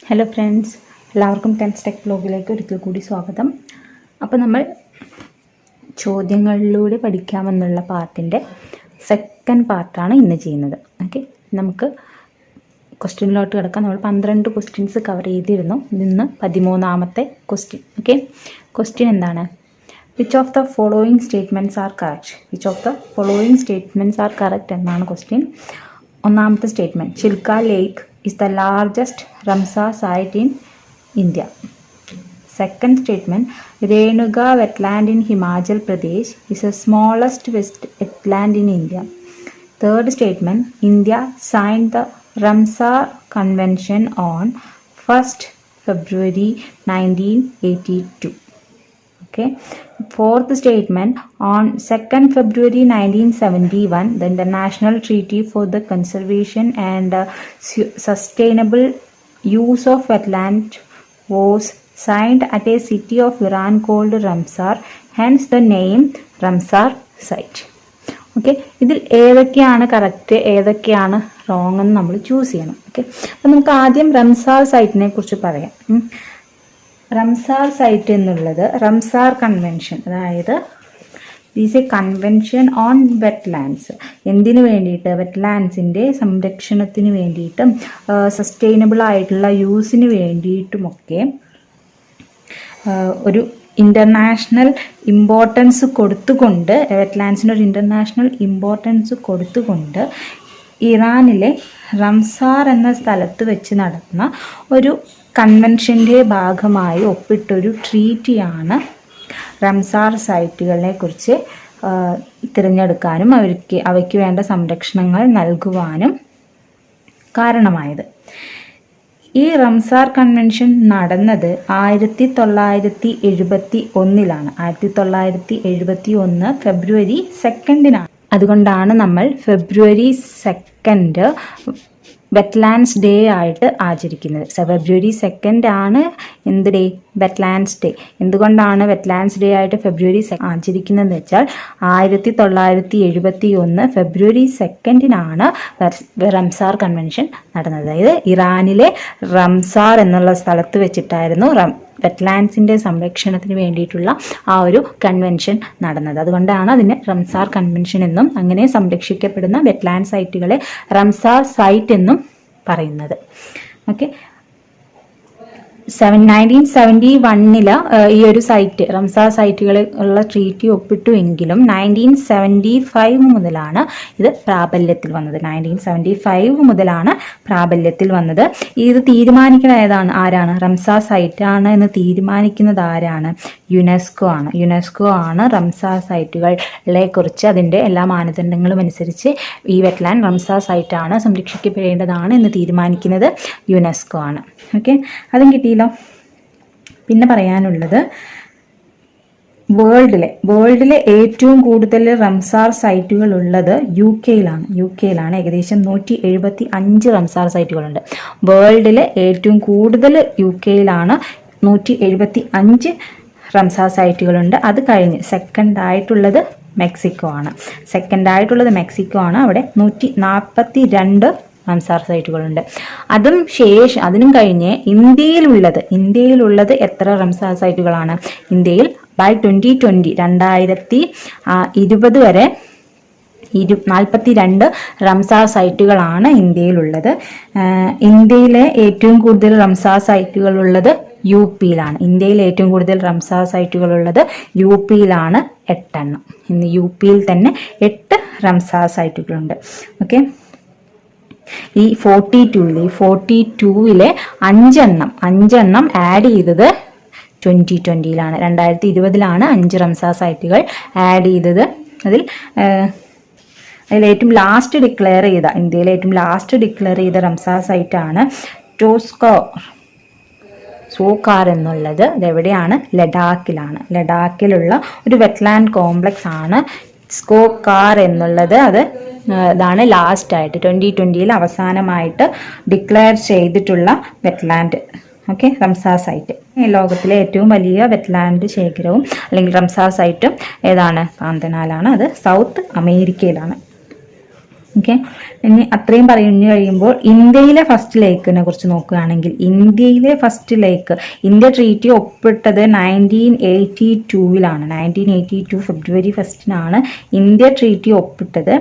Hello friends, എല്ലാവർക്കും tense tech ബ്ലോഗിലേക്ക് ഒരിക്കൽ കൂടി സ്വാഗതം. അപ്പോൾ നമ്മൾ ചോദ്യങ്ങളിലൂടെ പഠിക്കാമെന്നുള്ള പാർട്ടിൻ്റെ സെക്കൻഡ് പാർട്ടാണ് ഇന്ന് ചെയ്യുന്നത്. ഓക്കെ, നമുക്ക് ക്വസ്റ്റ്യനിലോട്ട് കിടക്കാം. നമ്മൾ 12 ക്വസ്റ്റ്യൻസ് കവർ ചെയ്തിരുന്നു. ഇന്ന് 13ാമത്തെ ക്വസ്റ്റ്യൻ. ഓക്കെ, ക്വസ്റ്റ്യൻ എന്താണ്? Which of the following statements are correct? വിച്ച് of the following statements are കറക്റ്റ് എന്നാണ് ക്വസ്റ്റ്യൻ. ഒന്നാമത്തെ statement, Chilka lake is the largest Ramsar site in India. Second statement, Renuka wetland in Himachal Pradesh is the smallest wetland in India. Third statement, India signed the Ramsar Convention on 1st February 1982. Okay. Fourth statement, on 2nd February 1971, the International Treaty for the Conservation and Sustainable Use of Wetland was signed at a city of Iran called Ramsar, hence the name Ramsar site. Okay, ഇതിൽ ഏതൊക്കെയാണ് correct ഏതൊക്കെയാണ് wrong എന്ന് നമ്മൾ choose ചെയ്യണം. Okay, അപ്പം നമുക്ക് ആദ്യം Ramsar സൈറ്റിനെ കുറിച്ച് പറയാം. റംസാർ സൈറ്റ് എന്നുള്ളത് റംസാർ കൺവെൻഷൻ, അതായത് these A convention on wetlands. എന്തിനു വേണ്ടിയിട്ട്? വെറ്റ്ലാൻഡ്സിൻ്റെ സംരക്ഷണത്തിന് വേണ്ടിയിട്ടും സസ്റ്റൈനബിൾ ആയിട്ടുള്ള യൂസിന് വേണ്ടിയിട്ടുമൊക്കെ ഒരു ഇൻ്റർനാഷണൽ ഇമ്പോർട്ടൻസ് കൊടുത്തുകൊണ്ട്, വെറ്റ്ലാൻഡ്സിന് ഒരു ഇൻ്റർനാഷണൽ ഇമ്പോർട്ടൻസ് കൊടുത്തുകൊണ്ട് ഇറാനിലെ റംസാർ എന്ന സ്ഥലത്ത് വെച്ച് നടന്ന ഒരു കൺവെൻഷൻ്റെ ഭാഗമായി ഒപ്പിട്ടൊരു ട്രീറ്റിയാണ് റംസാർ സൈറ്റുകളെ കുറിച്ച് തിരഞ്ഞെടുക്കാനും അവയ്ക്ക് വേണ്ട സംരക്ഷണങ്ങൾ നൽകുവാനും കാരണമായത്. ഈ റംസാർ കൺവെൻഷൻ നടന്നത് 1971 1971 ഫെബ്രുവരി 2 അതുകൊണ്ടാണ് നമ്മൾ ഫെബ്രുവരി 2 വെറ്റ്ലാൻഡ്സ് ഡേ ആയിട്ട് ആചരിക്കുന്നത്. ഫെബ്രുവരി 2 ആണ് എന്ത് ഡേ? Wetlands day. എന്തുകൊണ്ടാണ് വെറ്റ്ലാൻഡ്സ് ഡേ ആയിട്ട് ഫെബ്രുവരി ആചരിക്കുന്നതെന്ന് വെച്ചാൽ 1971 ഫെബ്രുവരി 2 റംസാർ കൺവെൻഷൻ നടന്നത്. അതായത് ഇറാനിലെ റംസാർ എന്നുള്ള സ്ഥലത്ത് വെച്ചിട്ടായിരുന്നു വെറ്റ്ലാൻഡ്സിൻ്റെ സംരക്ഷണത്തിന് വേണ്ടിയിട്ടുള്ള ആ ഒരു കൺവെൻഷൻ നടന്നത്. അതുകൊണ്ടാണ് അതിന് റംസാർ കൺവെൻഷൻ എന്നും അങ്ങനെ സംരക്ഷിക്കപ്പെടുന്ന വെറ്റ്ലാൻഡ് സൈറ്റുകളെ റംസാർ സൈറ്റ് എന്നും പറയുന്നത്. ഓക്കെ, 1971 ഈ ഒരു സൈറ്റ് റംസാർ സൈറ്റുകളിൽ ഉള്ള ട്രീറ്റി ഒപ്പിട്ടുവെങ്കിലും 1975 മുതലാണ് ഇത് പ്രാബല്യത്തിൽ വന്നത്. 1975 മുതലാണ് പ്രാബല്യത്തിൽ വന്നത്. ഇത് തീരുമാനിക്കുന്നത് ആരാണ്? റംസാർ സൈറ്റ് ആണ് എന്ന് തീരുമാനിക്കുന്നത് ആരാണ്? യുനെസ്കോ ആണ്. യുനെസ്കോ ആണ് റംസാർ സൈറ്റുകളെ കുറിച്ച് അതിൻ്റെ എല്ലാ മാനദണ്ഡങ്ങളും അനുസരിച്ച് ഈ വെറ്റ്ലാൻഡ് റംസാർ സൈറ്റ് ആണ്, സംരക്ഷിക്കപ്പെടേണ്ടതാണ് എന്ന് തീരുമാനിക്കുന്നത് യുനെസ്കോ ആണ്. ഓക്കെ, അതും കിട്ടിയല്ലോ. പിന്നെ പറയാനുള്ളത്, വേൾഡിലെ ഏറ്റവും കൂടുതൽ റംസാർ സൈറ്റുകൾ ഉള്ളത് യു കെയിലാണ്. ഏകദേശം 175 റംസാർ സൈറ്റുകളുണ്ട്. വേൾഡിലെ ഏറ്റവും കൂടുതൽ യു കെയിലാണ്, 175 റംസാർ സൈറ്റുകളുണ്ട്. അത് കഴിഞ്ഞ് സെക്കൻഡ് ആയിട്ടുള്ളത് മെക്സിക്കോ ആണ്. അവിടെ 142 റംസാർ സൈറ്റുകളുണ്ട്. അതിനും കഴിഞ്ഞ് ഇന്ത്യയിലുള്ളത് എത്ര റംസാർ സൈറ്റുകളാണ്? ഇന്ത്യയിൽ ബൈ 2020 വരെ 42 റംസാർ സൈറ്റുകളാണ് ഇന്ത്യയിലുള്ളത്. ഇന്ത്യയിലെ ഏറ്റവും കൂടുതൽ റംസാർ സൈറ്റുകളുള്ളത് യു പിയിലാണ്. ഇന്ത്യയിൽ ഏറ്റവും കൂടുതൽ റംസാർ സൈറ്റുകളുള്ളത് യു പിയിലാണ്, 8 എണ്ണം. ഇന്ന് യു പിയിൽ തന്നെ 8 റംസാർ സൈറ്റുകളുണ്ട്. ഓക്കെ, ഈ 42-ലെ 5 എണ്ണം ആഡ് ചെയ്തത് 2020 2020 5 റംസാർ സൈറ്റുകൾ ആഡ് ചെയ്തത്. അതിൽ ഇന്ത്യയിലെ ഏറ്റവും ലാസ്റ്റ് ഡിക്ലെയർ ചെയ്ത റംസാർ സൈറ്റാണ് സോക്കാർ എന്നുള്ളത്. ഇതെവിടെയാണ്? ലഡാക്കിലുള്ള ഒരു വെറ്റ്ലാൻഡ് കോംപ്ലക്സ് ആണ് സ്കോക്കാർ എന്നുള്ളത്. ഇതാണ് ലാസ്റ്റായിട്ട് 2020 അവസാനമായിട്ട് ഡിക്ലെയർ ചെയ്തിട്ടുള്ള വെറ്റ്ലാൻഡ്. Okay, Ramsar site. ലോകത്തിലെ ഏറ്റവും വലിയ വെറ്റ്ലാൻഡ് ശേഖരവും അല്ലെങ്കിൽ റംസാർ സൈറ്റും ഏതാണ്? പാന്തനാലാണ്. അത് സൗത്ത് അമേരിക്കയിലാണ്. ഓക്കെ, ഇനി അത്രയും പറഞ്ഞു കഴിയുമ്പോൾ ഇന്ത്യയിലെ ഫസ്റ്റ് ലേക്കിനെ കുറിച്ച് നോക്കുകയാണെങ്കിൽ, ഇന്ത്യയിലെ ഫസ്റ്റ് ലേക്ക്, ഇന്ത്യ ട്രീറ്റി ഒപ്പിട്ടത് 1982-ലാണ്. 1982 ഫെബ്രുവരി 1 ഇന്ത്യ ട്രീറ്റി ഒപ്പിട്ടത്.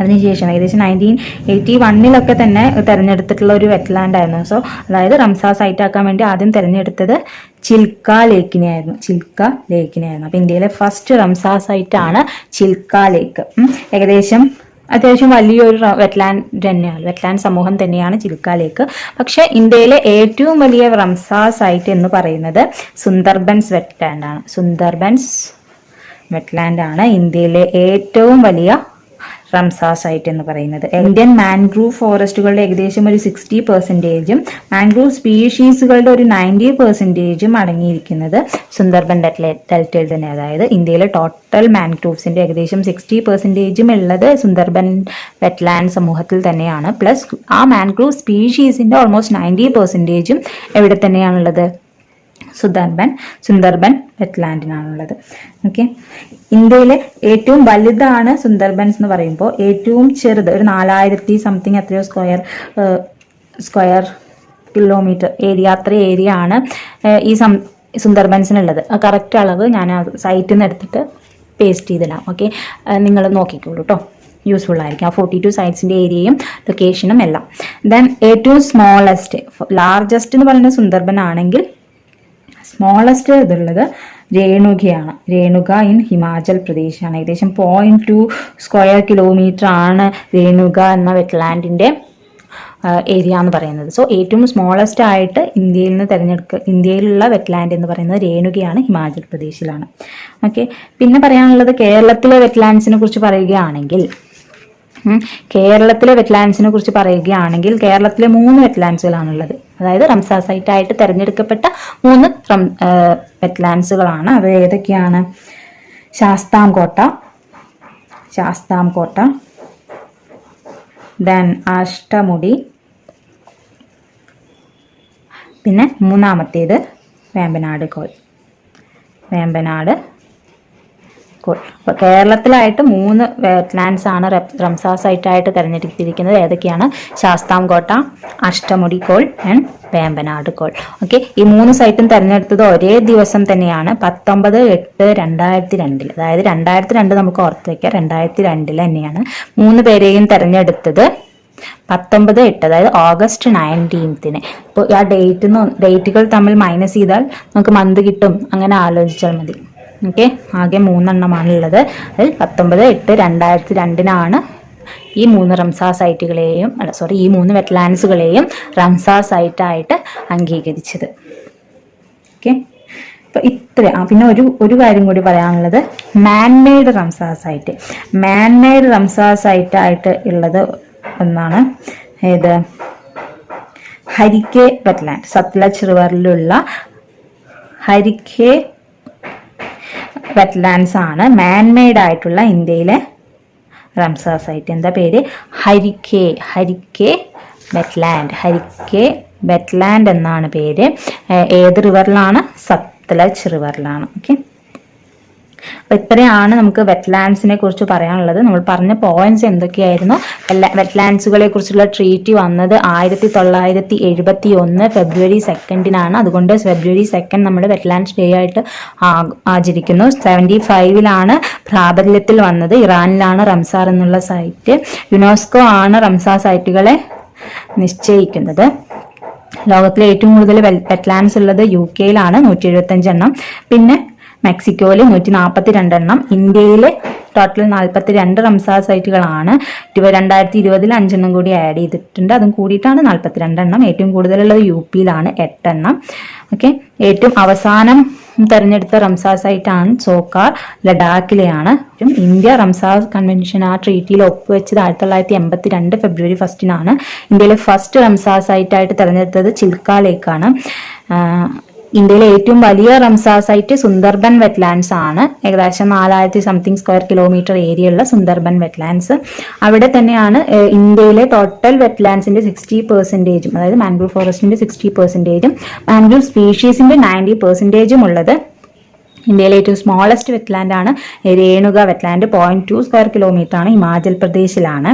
അതിനുശേഷം ഏകദേശം 1981 തന്നെ തിരഞ്ഞെടുത്തിട്ടുള്ള ഒരു വെറ്റ്ലാൻഡ് ആയിരുന്നു. സോ അതായത് റംസാർ സൈറ്റ് ആക്കാൻ വേണ്ടി ആദ്യം തിരഞ്ഞെടുത്തത് ചിൽക്ക ലേക്കിനെയായിരുന്നു. അപ്പൊ ഇന്ത്യയിലെ ഫസ്റ്റ് റംസാർ സൈറ്റ് ആണ് ചിൽക്ക ലേക്ക്. ഏകദേശം അത്യാവശ്യം വലിയൊരു വെറ്റ്ലാൻഡ് സമൂഹം തന്നെയാണ് ചിൽക്ക ലേക്ക്. പക്ഷെ ഇന്ത്യയിലെ ഏറ്റവും വലിയ റംസാർ സൈറ്റ് എന്ന് പറയുന്നത് സുന്ദർബൻസ് വെറ്റ്ലാൻഡ് ആണ് ഇന്ത്യയിലെ ഏറ്റവും വലിയ റംസാർ സൈറ്റ് എന്ന് പറയുന്നത്. ഇന്ത്യൻ മാൻഗ്രൂവ് ഫോറസ്റ്റുകളുടെ ഏകദേശം ഒരു 60%, മാൻഗ്രൂവ് സ്പീഷീസുകളുടെ ഒരു 90% അടങ്ങിയിരിക്കുന്നത് സുന്ദർബൻ ഡെൽറ്റയിൽ തന്നെ. അതായത് ഇന്ത്യയിലെ ടോട്ടൽ മാൻഗ്രൂവ്സിന്റെ ഏകദേശം 60% ഉള്ളത് സുന്ദർബൻ വെറ്റ്ലാൻഡ് സമൂഹത്തിൽ തന്നെയാണ്. പ്ലസ് ആ മാൻഗ്രൂവ് സ്പീഷീസിന്റെ ഓൾമോസ്റ്റ് 90% എവിടെ തന്നെയാണുള്ളത്? സുന്ദർബൻ വെറ്റ്ലാൻഡിനാണുള്ളത്. ഓക്കെ, ഇന്ത്യയിലെ ഏറ്റവും വലുതാണ് സുന്ദർബൻസ് എന്ന് പറയുമ്പോൾ ഏറ്റവും ചെറുത് ഒരു 4000 സംതിങ് എത്രയോ സ്ക്വയർ കിലോമീറ്റർ ഏരിയ ആണ് ഈ സുന്ദർബൻസിനുള്ളത്. കറക്റ്റ് അളവ് ഞാൻ സൈറ്റിൽ നിന്ന് എടുത്തിട്ട് പേസ്റ്റ് ചെയ്തിടാം. ഓക്കെ, നിങ്ങൾ നോക്കിക്കോളൂ കേട്ടോ, യൂസ്ഫുൾ ആയിരിക്കും. ആ 42 സൈറ്റ്സിന്റെ ഏരിയയും ലൊക്കേഷനും എല്ലാം. ദെൻ ഏറ്റവും സ്മോളസ്റ്റ്, ലാർജസ്റ്റ് എന്ന് പറയുന്നത് സുന്ദർബൻ ആണെങ്കിൽ സ്മോളസ്റ്റ് ഇതുള്ളത് രേണുകയാണ്. രേണുക ഇൻ ഹിമാചൽ പ്രദേശാണ്. ഏകദേശം 0.2 സ്ക്വയർ കിലോമീറ്റർ ആണ് രേണുക എന്ന വെറ്റ്ലാൻഡിന്റെ ഏരിയ എന്ന് പറയുന്നത്. സോ ഏറ്റവും സ്മോളസ്റ്റ് ആയിട്ട് ഇന്ത്യയിലുള്ള വെറ്റ്ലാൻഡ് എന്ന് പറയുന്നത് രേണുകയാണ്, ഹിമാചൽ പ്രദേശിലാണ്. ഓക്കെ, പിന്നെ പറയാനുള്ളത് കേരളത്തിലെ വെറ്റ്ലാൻഡ്സിനെ കുറിച്ച് പറയുകയാണെങ്കിൽ, കേരളത്തിലെ 3 വെറ്റ്ലാൻഡ്സുകളാണുള്ളത്. അതായത് റംസാർ സൈറ്റ് ആയിട്ട് തിരഞ്ഞെടുക്കപ്പെട്ട 3 വെറ്റ്ലാൻഡ്സുകളാണ്. അത് ഏതൊക്കെയാണ്? ശാസ്താംകോട്ട, ദെൻ അഷ്ടമുടി, പിന്നെ 3-ാമത്തേത് വേമ്പനാട് കോൾ. അപ്പോൾ കേരളത്തിലായിട്ട് 3 വെറ്റ്ലാൻഡ്സ് ആണ് റംസാർ സൈറ്റ് ആയിട്ട് തിരഞ്ഞെടുത്തിരിക്കുന്നത്. ഏതൊക്കെയാണ്? ശാസ്താംകോട്ട, അഷ്ടമുടി കോൾ ആൻഡ് വേമ്പനാട് കോൾ. ഓക്കെ, ഈ 3 സൈറ്റും തിരഞ്ഞെടുത്തത് ഒരേ ദിവസം തന്നെയാണ്, 19/8/2002. അതായത് 2002 നമുക്ക് ഓർത്ത് വയ്ക്കാം. 2002 തന്നെയാണ് 3 പേരെയും തിരഞ്ഞെടുത്തത്. 19/8 അതായത് ഓഗസ്റ്റ് 19. ഇപ്പോൾ ആ ഡേറ്റുകൾ തമ്മിൽ മൈനസ് ചെയ്താൽ നമുക്ക് മന്ത് കിട്ടും, അങ്ങനെ ആലോചിച്ചാൽ മതി. ഓക്കെ, ആകെ 3 എണ്ണമാണുള്ളത്. അതിൽ 19/8/2002 ഈ 3 റംസാർ സൈറ്റുകളെയും ഈ 3 വെറ്റ്ലാൻഡ്സുകളെയും റംസാർ സൈറ്റായിട്ട് അംഗീകരിച്ചത്. ഓക്കെ, അപ്പൊ ഇത്ര. പിന്നെ ഒരു കാര്യം കൂടി പറയാനുള്ളത്, മാൻമെയ്ഡ് റംസാർ സൈറ്റ് ആയിട്ട് ഉള്ളത് ഒന്നാണ് ഏത്? ഹരിക്കെ വെറ്റ്ലാൻഡ്. സത്ലജ് റിവറിലുള്ള ഹരിക്കെ വെറ്റ്ലാൻഡ്സ് ആണ് മാൻമെയ്ഡ് ആയിട്ടുള്ള ഇന്ത്യയിലെ റംസാർ സൈറ്റ്. എന്താ പേര്? ഹരിക്കെ വെറ്റ്ലാൻഡ് എന്നാണ് പേര്. ഏത് റിവറിലാണ്? സത്ലജ് റിവറിലാണ്. ഓക്കെ, അപ്പൊ ഇത്രയാണ് നമുക്ക് വെറ്റ്ലാൻഡ്സിനെ കുറിച്ച് പറയാനുള്ളത്. നമ്മൾ പറഞ്ഞ പോയിന്റ്സ് എന്തൊക്കെയായിരുന്നു? വെറ്റ്ലാൻഡ്സുകളെ കുറിച്ചുള്ള ട്രീറ്റി വന്നത് 1971 ഫെബ്രുവരി 2 അതുകൊണ്ട് ഫെബ്രുവരി 2 നമ്മൾ വെറ്റ്ലാൻഡ്സ് ഡേ ആയിട്ട് ആചരിക്കുന്നു. 75 പ്രാബല്യത്തിൽ വന്നത്. ഇറാനിലാണ് റംസാർ എന്നുള്ള സൈറ്റ്. യുനെസ്കോ ആണ് റംസാർ സൈറ്റുകളെ നിശ്ചയിക്കുന്നത്. ലോകത്തിലെ ഏറ്റവും കൂടുതൽ വെറ്റ്ലാൻഡ്സ് ഉള്ളത് UK-യിലാണ്, 175 എണ്ണം. പിന്നെ മെക്സിക്കോയിൽ 142 എണ്ണം. ഇന്ത്യയിൽ ടോട്ടൽ 42 റംസാർ സൈറ്റുകളാണ്. 2020 5 എണ്ണം കൂടി ആഡ് ചെയ്തിട്ടുണ്ട്. അതും കൂടിയിട്ടാണ് 42 എണ്ണം. ഏറ്റവും കൂടുതലുള്ളത് UP-യിലാണ് 8 എണ്ണം. ഓക്കെ, ഏറ്റവും അവസാനം തെരഞ്ഞെടുത്ത റംസാർ സൈറ്റാണ് സോക്കാർ, ലഡാക്കിലെയാണ്. ഇന്ത്യ റംസാർ കൺവെൻഷൻ ആ ട്രീറ്റിയിൽ ഒപ്പുവെച്ചത് 1982 ഫെബ്രുവരി 1 ഇന്ത്യയിലെ ഫസ്റ്റ് റംസാർ സൈറ്റ് ആയിട്ട് തെരഞ്ഞെടുത്തത് ചിൽക്ക ലേക്കാണ്. ഇന്ത്യയിലെ ഏറ്റവും വലിയ റംസാർ സൈറ്റ് സുന്ദർബൻ വെറ്റ്ലാൻഡ്സ് ആണ്. ഏകദേശം 4000 സംതിങ് സ്ക്വയർ കിലോമീറ്റർ ഏരിയ ഉള്ള സുന്ദർബൻ വെറ്റ്ലാൻഡ്സ്. അവിടെ തന്നെയാണ് ഇന്ത്യയിലെ ടോട്ടൽ വെറ്റ്ലാൻഡ്സിന്റെ 60%, അതായത് മാൻഗ്രൂവ് ഫോറസ്റ്റിന്റെ 60%, മാൻഗ്രൂവ് സ്പീഷീസിന്റെ 90% ഉള്ളത് ഇന്ത്യയിലെ ഏറ്റവും സ്മോളസ്റ്റ് വെറ്റ്ലാൻഡ് ആണ് രേണുക വെറ്റ്ലാൻഡ്. 0.2 സ്ക്വയർ കിലോമീറ്റർ ആണ്. ഹിമാചൽ പ്രദേശിലാണ്.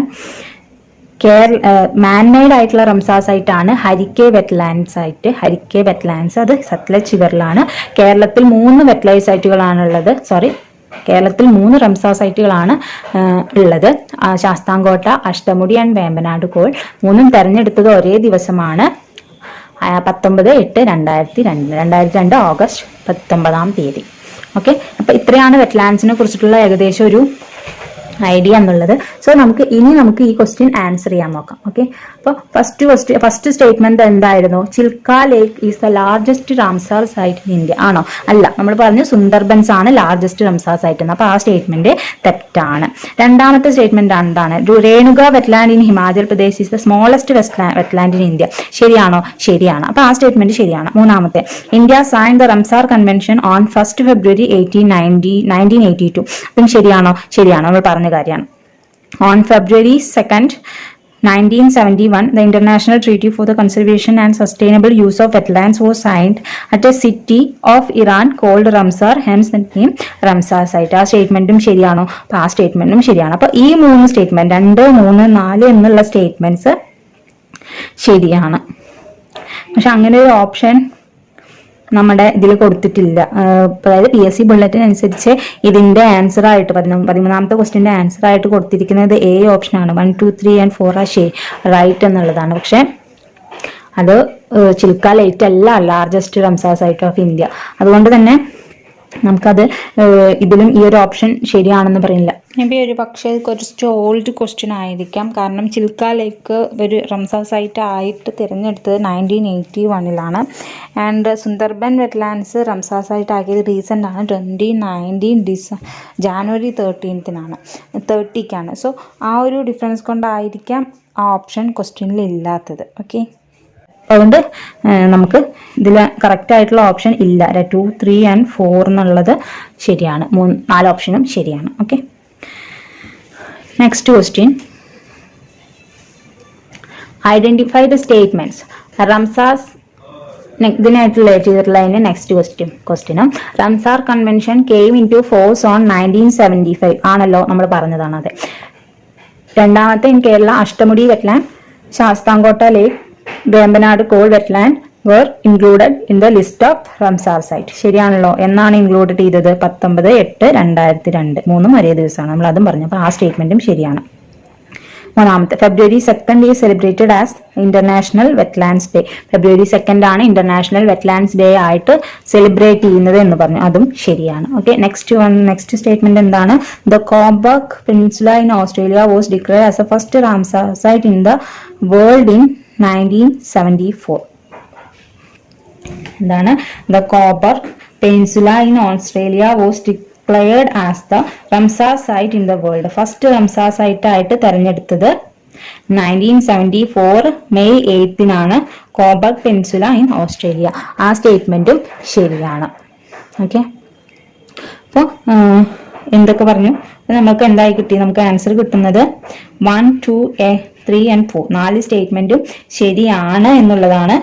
മാൻമെയ്ഡ് ആയിട്ടുള്ള റംസാർ സൈറ്റ് ആണ് Harike wetland site. Harike wetlands അത് സത്ലജ് റിവറിലാണ്. കേരളത്തിൽ 3 വെറ്റ്ലൈൻഡ് സൈറ്റുകളാണുള്ളത്. കേരളത്തിൽ 3 റംസാർ സൈറ്റുകളാണ് ഉള്ളത്. ശാസ്താംകോട്ട, അഷ്ടമുടി ആൻഡ് വേമ്പനാട് കോൾ. 3ഉം തെരഞ്ഞെടുത്തത് ഒരേ ദിവസമാണ്. 19/8/2002 ഓഗസ്റ്റ് 19. ഓക്കെ, അപ്പൊ ഇത്രയാണ് വെറ്റ്ലാൻഡ്സിനെ കുറിച്ചിട്ടുള്ള ഏകദേശം ഒരു ഐഡിയ എന്നുള്ളത്. സോ നമുക്ക് ഈ ക്വസ്റ്റ്യൻ ആൻസർ ചെയ്യാൻ നോക്കാം. ഓക്കെ, അപ്പോൾ ഫസ്റ്റ് സ്റ്റേറ്റ്മെന്റ് എന്തായിരുന്നു? Chilika lake is the largest Ramsar site in India ആണോ? അല്ല, നമ്മൾ പറഞ്ഞു സുന്ദർബൻസ് ആണ് ലാർജസ്റ്റ് റാംസാർ സൈറ്റ് എന്ന്. അപ്പോൾ ആ സ്റ്റേറ്റ്മെന്റ് തെറ്റാണ്. രണ്ടാമത്തെ സ്റ്റേറ്റ്മെന്റ് എന്താണ്? Renuka wetland in Himachal Pradesh is the smallest wetland in India. ശരിയാണോ? ശരിയാണ്. അപ്പോൾ ആ സ്റ്റേറ്റ്മെന്റ് ശരിയാണ്. മൂന്നാമത്തെ, India sign the Ramsar convention on 1 February 1982. അതും ശരിയാണോ? ശരിയാണോ, നമ്മൾ പറഞ്ഞ കാര്യമാണ്. On February 2nd, 1971, the International Treaty for the Conservation and Sustainable Use of Wetlands was signed at a city of Iran called Ramsar, hence the name Ramsar site. ആ സ്റ്റേറ്റ്മെന്റും ശരിയാണോ? അപ്പോൾ ആ സ്റ്റേറ്റ്മെന്റും ശരിയാണ്. അപ്പോൾ ഈ 3 സ്റ്റേറ്റ്മെന്റ് 2, 3, 4 എന്നുള്ള സ്റ്റേറ്റ്മെന്റ്സ് ശരിയാണ്. പക്ഷെ അങ്ങനെ ഒരു ഓപ്ഷൻ നമ്മുടെ ഇതിൽ കൊടുത്തിട്ടില്ല. അതായത് PSC ബുള്ളറ്റിനനുസരിച്ച് ഇതിന്റെ ആൻസർ ആയിട്ട് 13ാമത്തെ ക്വസ്റ്റ്യന്റെ ആൻസർ ആയിട്ട് കൊടുത്തിരിക്കുന്നത് A ഓപ്ഷനാണ്. 1, 2, 3 and 4 ആ റൈറ്റ് എന്നുള്ളതാണ്. പക്ഷെ അത് ചിൽക്ക ലേക്ക് അല്ല largest Ramsar site of India. അതുകൊണ്ട് തന്നെ നമുക്കത് ഇതിലും ഈ ഒരു ഓപ്ഷൻ ശരിയാണെന്ന് പറയില്ല. മേ ബി ഒരു പക്ഷേ കുറച്ച് ഓൾഡ് ക്വസ്റ്റ്യൻ ആയിരിക്കാം. കാരണം ചിൽക്ക ലേക്ക് ഒരു റംസാർ സൈറ്റ് ആയിട്ട് തിരഞ്ഞെടുത്തത് 1981 and Sundarban wetlands Ramsar site ആക്കിയത് റീസെൻ്റ് ആണ്. 2019 ജാനുവരി 30ക്കാണ്. സോ ആ ഒരു ഡിഫറൻസ് കൊണ്ടായിരിക്കാം ആ ഓപ്ഷൻ ക്വസ്റ്റ്യനിൽ ഇല്ലാത്തത്. ഓക്കെ, അതുകൊണ്ട് നമുക്ക് ഇതിൽ കറക്റ്റ് ആയിട്ടുള്ള ഓപ്ഷൻ ഇല്ല. 2, 3 and 4 എന്നുള്ളത് ശരിയാണ്. 4 ഓപ്ഷനും ശരിയാണ്. Okay, next question, identify the statements Ramsar. ഇതിനായിട്ടുള്ള ചെയ്തിട്ടുള്ള നെക്സ്റ്റ് ക്വസ്റ്റ്യനും Ramsar convention came into force on 1975 ആണല്ലോ നമ്മൾ പറഞ്ഞതാണ്. അതെ. രണ്ടാമത്തെ, in Kerala Ashtamudi wetland, Sasthamkotta lake, Vembanad Kol wetland were included in the list of Ramsar site. ശരിയാണല്ലോ. എന്നാണ് ഇൻക്ലൂഡഡ് ചെയ്തത്? 19/8/2002. 3ഉം ഒരേ ദിവസമാണ്. നമ്മൾ അതും പറഞ്ഞു. അപ്പോൾ ആ സ്റ്റേറ്റ്മെന്റും ശരിയാണ്. മൂന്നാമത്തെ, February 2nd is celebrated as International Wetlands Day. February 2nd ആണ് ഇന്റർനാഷണൽ വെറ്റ്ലാൻഡ്സ് ഡേ ആയിട്ട് സെലിബ്രേറ്റ് ചെയ്യുന്നത് എന്ന് പറഞ്ഞു. അതും ശരിയാണ്. ഓക്കെ, നെക്സ്റ്റ് സ്റ്റേറ്റ്മെന്റ് എന്താണ്? The Cobourg Peninsula in Australia was declared as the first Ramsar site in the world in 1974. എന്താണ്? The Cobourg Peninsula in Australia was declared as the Ramsar site in the world. First Ramsar site ആയിട്ട് തെരഞ്ഞെടുത്തത് 1974 May 8 Cobourg peninsula in Australia. ആ സ്റ്റേറ്റ്മെന്റും ശരിയാണ്. Okay, അപ്പോൾ എന്തൊക്കെ പറഞ്ഞു? നമുക്ക് എന്തായി കിട്ടി? നമുക്ക് ആൻസർ കിട്ടുന്നത് 1, 2, 3 and 4 4 സ്റ്റേറ്റ്മെന്റും ശരിയാണ് എന്നുള്ളതാണ്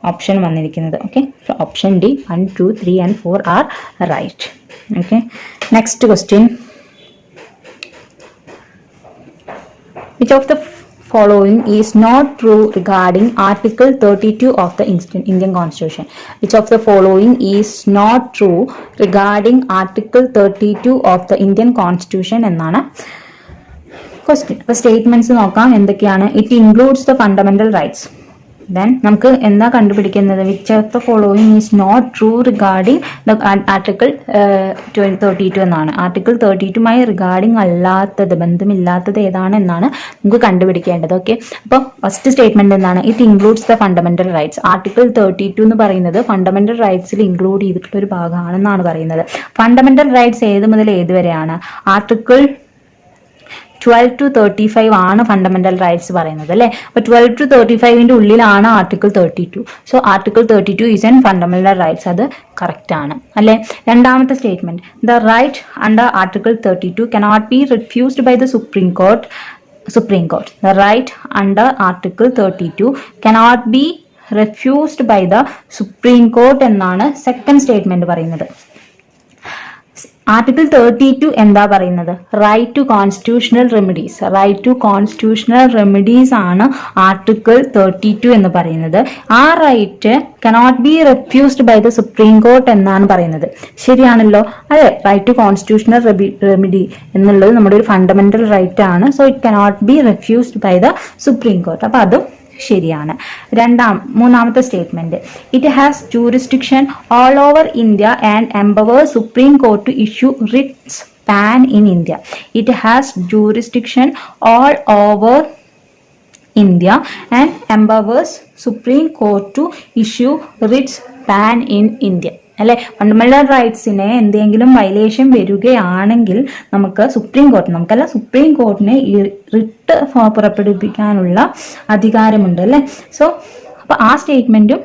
ഓപ്ഷൻ വന്നിരിക്കുന്നത്. Okay, option D 1, 2, 3 and 4 are right. Okay, next question, which of the following is not true regarding Article 32 of the Indian Constitution? Which of the following is not true regarding Article 32 of the Indian Constitution എന്നാണ് question. അപ്പോൾ statements നോക്കാം എന്തൊക്കെയാണ്. It includes the fundamental rights. Then നമുക്ക് എന്താ കണ്ടുപിടിക്കുന്നത്? Which of the following is not true regarding the article 32 എന്നാണ്. Article 32മായി regarding അല്ലാത്തത്, ബന്ധമില്ലാത്തത് ഏതാണ് എന്നാണ് നമുക്ക് കണ്ടുപിടിക്കേണ്ടത്. ഓക്കെ, അപ്പോൾ ഫസ്റ്റ് സ്റ്റേറ്റ്മെന്റ് എന്താണ്? It includes the fundamental rights. Article 32 എന്ന് പറയുന്നത് ഫണ്ടമെന്റൽ റൈറ്റ്സിൽ ഇൻക്ലൂഡ് ചെയ്തിട്ടുള്ള ഒരു ഭാഗമാണെന്നാണ് പറയുന്നത്. ഫണ്ടമെന്റൽ റൈറ്റ്സ് ഏത് മുതൽ ഏത് വരെയാണ്? ആർട്ടിക്കിൾ 12 to 35 ആണ് ഫണ്ടമെന്റൽ റൈറ്റ്സ് പറയുന്നത് അല്ലേ. അപ്പോൾ 12 to 35ന്റെ ഉള്ളിലാണ് article 32. So article 32 is an fundamental rights. അത് കറക്റ്റ് ആണ് അല്ലേ. രണ്ടാമത്തെ statement, the right under article 32 cannot be refused by the Supreme Court. The right under Article 32 cannot be refused by the Supreme Court എന്നാണ് second statement പറയുന്നത്. Article 32 എന്താ പറയുന്നത്? Right to constitutional remedies. Right to constitutional remedies ആണ് article 32 എന്ന് പറയുന്നത്. ആ right cannot be refused by the supreme Court എന്നാണ് പറയുന്നത്. ശരിയാണല്ലോ? അതെ, റൈറ്റ് ടു കോൺസ്റ്റിറ്റ്യൂഷണൽ റെമഡി എന്നുള്ളത് നമ്മുടെ ഒരു ഫണ്ടമെന്റൽ റൈറ്റ് ആണ്. So it cannot be refused by the supreme court. അപ്പൊ അതും ശരിയാണ്. മൂന്നാമത്തെ statement, it has jurisdiction all over India and empowers supreme court to issue writs pan in India. It has jurisdiction all over India and empowers supreme court to issue writs pan in India. അല്ലെ, fundamental റൈറ്റ്സിനെ എന്തെങ്കിലും violation വരികയാണെങ്കിൽ supreme കോർട്ടിന് ഈ writ പുറപ്പെടുവിക്കാനുള്ള അധികാരമുണ്ട്. അല്ലെ, so അപ്പൊ ആ സ്റ്റേറ്റ്മെന്റും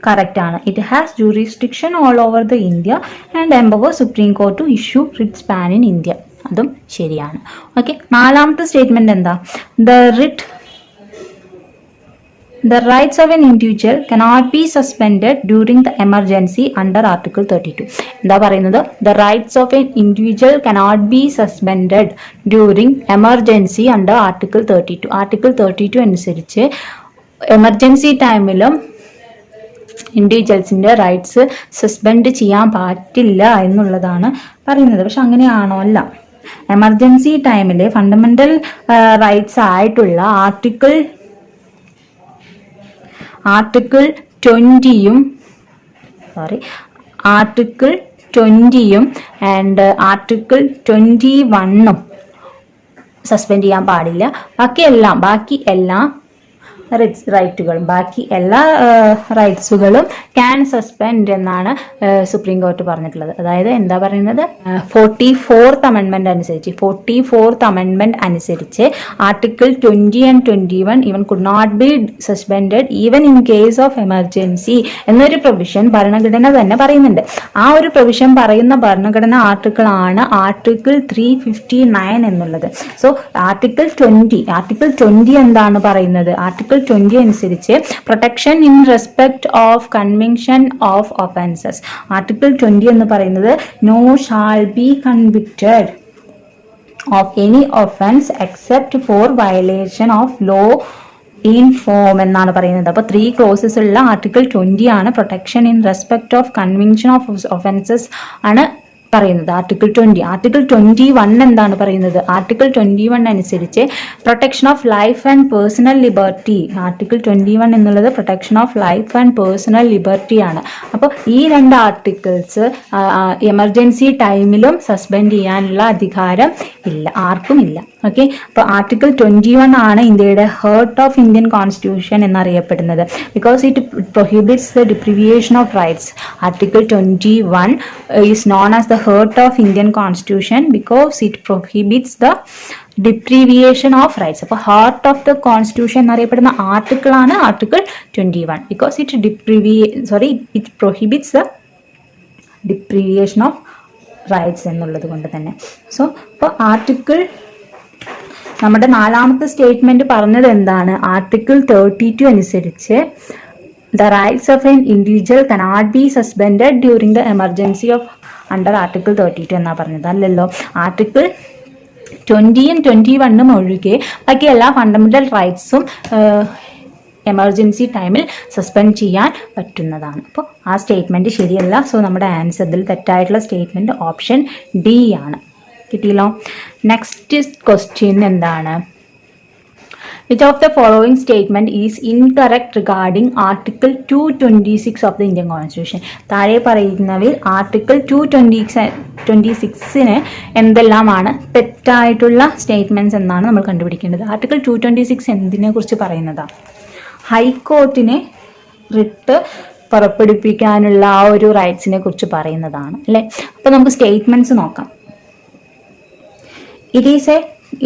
കറക്റ്റ് ആണ്. It has jurisdiction all over the India and empower supreme court to issue writs pan in India. അതും ശരിയാണ്. ഓക്കെ, നാലാമത്തെ സ്റ്റേറ്റ്മെന്റ് എന്താ? The rights of an individual cannot be suspended during the emergency under Article 32. എന്താ പറയുന്നത്? The rights of an individual cannot be suspended during emergency under Article 32. Article 32 അനുസരിച്ച് emergency ടൈമിലും ഇൻഡിവിജ്വൽസിന്റെ rights suspend ചെയ്യാൻ പറ്റില്ല എന്നുള്ളതാണ് പറയുന്നത്. പക്ഷെ അങ്ങനെയാണോ? അല്ല. എമർജൻസി ടൈമിലെ ഫണ്ടമെന്റൽ റൈറ്റ്സ് ആയിട്ടുള്ള ആർട്ടിക്കിൾ 20യും ആൻഡ് ആർട്ടിക്കിൾ 21 സസ്പെൻഡ് ചെയ്യാൻ പാടില്ല. ബാക്കി എല്ലാ റൈറ്റ്സുകളും ക്യാൻ സസ്പെൻഡ് എന്നാണ് സുപ്രീം കോർട്ട് പറഞ്ഞിട്ടുള്ളത്. അതായത് എന്താ പറയുന്നത്? 44th അമെൻമെന്റ് അനുസരിച്ച് article 20 and 21 even could not be suspended even in case of emergency എന്നൊരു പ്രൊവിഷൻ ഭരണഘടന തന്നെ പറയുന്നുണ്ട്. ആ ഒരു പ്രൊവിഷൻ പറയുന്ന ഭരണഘടന ആർട്ടിക്കിൾ ആണ് ആർട്ടിക്കിൾ 359 എന്നുള്ളത്. സോ ആർട്ടിക്കിൾ 20 എന്താണ് പറയുന്നത്? ആർട്ടിക്കിൾ 20 അനുസരിച്ച് protection in respect of conviction of offences. Article 20 എന്ന് പറയുന്നത് no shall be convicted of any offence except for violation of law in ഫോം എന്നാണ് പറയുന്നത്. അപ്പോൾ 3 ക്ലോസസ് ഉള്ള ആർട്ടിക്കിൾ 20 ആണ് protection in respect of conviction of offences ആണ് പറയുന്നത്. ആർട്ടിക്കിൾ 21 എന്താണ് പറയുന്നത്? ആർട്ടിക്കിൾ 21 അനുസരിച്ച് protection of life and personal liberty. Article 21 എന്നുള്ളത് protection of life and personal liberty ആണ്. അപ്പോൾ ഈ 2 ആർട്ടിക്കിൾസ് എമർജൻസി ടൈമിലും സസ്പെൻഡ് ചെയ്യാനുള്ള അധികാരം ആർക്കും ഇല്ല. ഓക്കെ, അപ്പോൾ ആർട്ടിക്കിൾ 21 ആണ് ഇന്ത്യയുടെ ഹേർട്ട് ഓഫ് ഇന്ത്യൻ കോൺസ്റ്റിറ്റ്യൂഷൻ എന്നറിയപ്പെടുന്നത്. Because it prohibits the deprivation of rights. Article 21 is known as the heart of Indian Constitution because it prohibits the deprivation of rights. അപ്പോൾ heart of the Constitution എന്നറിയപ്പെടുന്ന article ആണ് article 21 because it prohibits the deprivation of rights എന്നുള്ളത് കൊണ്ട് തന്നെ. So അപ്പോൾ article നമ്മുടെ 4ാമത്തെ statement പറഞ്ഞത് എന്താണ്? ആർട്ടിക്കിൾ 32 അനുസരിച്ച് the rights of an individual cannot be suspended during the emergency of under Article 32 എന്നാ പറഞ്ഞത്. അല്ലല്ലോ, ആർട്ടിക്കിൾ 20യും 21 ഒഴികെ ബാക്കി എല്ലാ ഫണ്ടമെന്റൽ റൈറ്റ്സും എമർജൻസി ടൈമിൽ സസ്പെൻഡ് ചെയ്യാൻ പറ്റുന്നതാണ്. അപ്പോൾ ആ സ്റ്റേറ്റ്മെന്റ് ശരിയല്ല. സോ നമ്മുടെ ആൻസർ ഇതിൽ തെറ്റായിട്ടുള്ള സ്റ്റേറ്റ്മെന്റ് ഓപ്ഷൻ ഡി ആണ്. കിട്ടിയല്ലോ. നെക്സ്റ്റ് ക്വസ്റ്റ്യൻ എന്താണ്? Which of the following statement is incorrect regarding Article 226 of the Indian Constitution? താഴെ പറയുന്നവയിൽ ആർട്ടിക്കിൾ 226 എന്തെല്ലാമാണ് തെറ്റായിട്ടുള്ള സ്റ്റേറ്റ്മെന്റ്സ് എന്നാണ് നമ്മൾ കണ്ടുപിടിക്കേണ്ടത്. ആർട്ടിക്കിൾ 226 എന്തിനെ കുറിച്ച് പറയുന്നതാണ്? ഹൈക്കോർട്ടിനെ റിട്ട് പുറപ്പെടുപ്പിക്കാനുള്ള ആ ഒരു റൈറ്റ്സിനെ കുറിച്ച് പറയുന്നതാണ് അല്ലെ. അപ്പൊ നമുക്ക് സ്റ്റേറ്റ്മെന്റ്സ് നോക്കാം.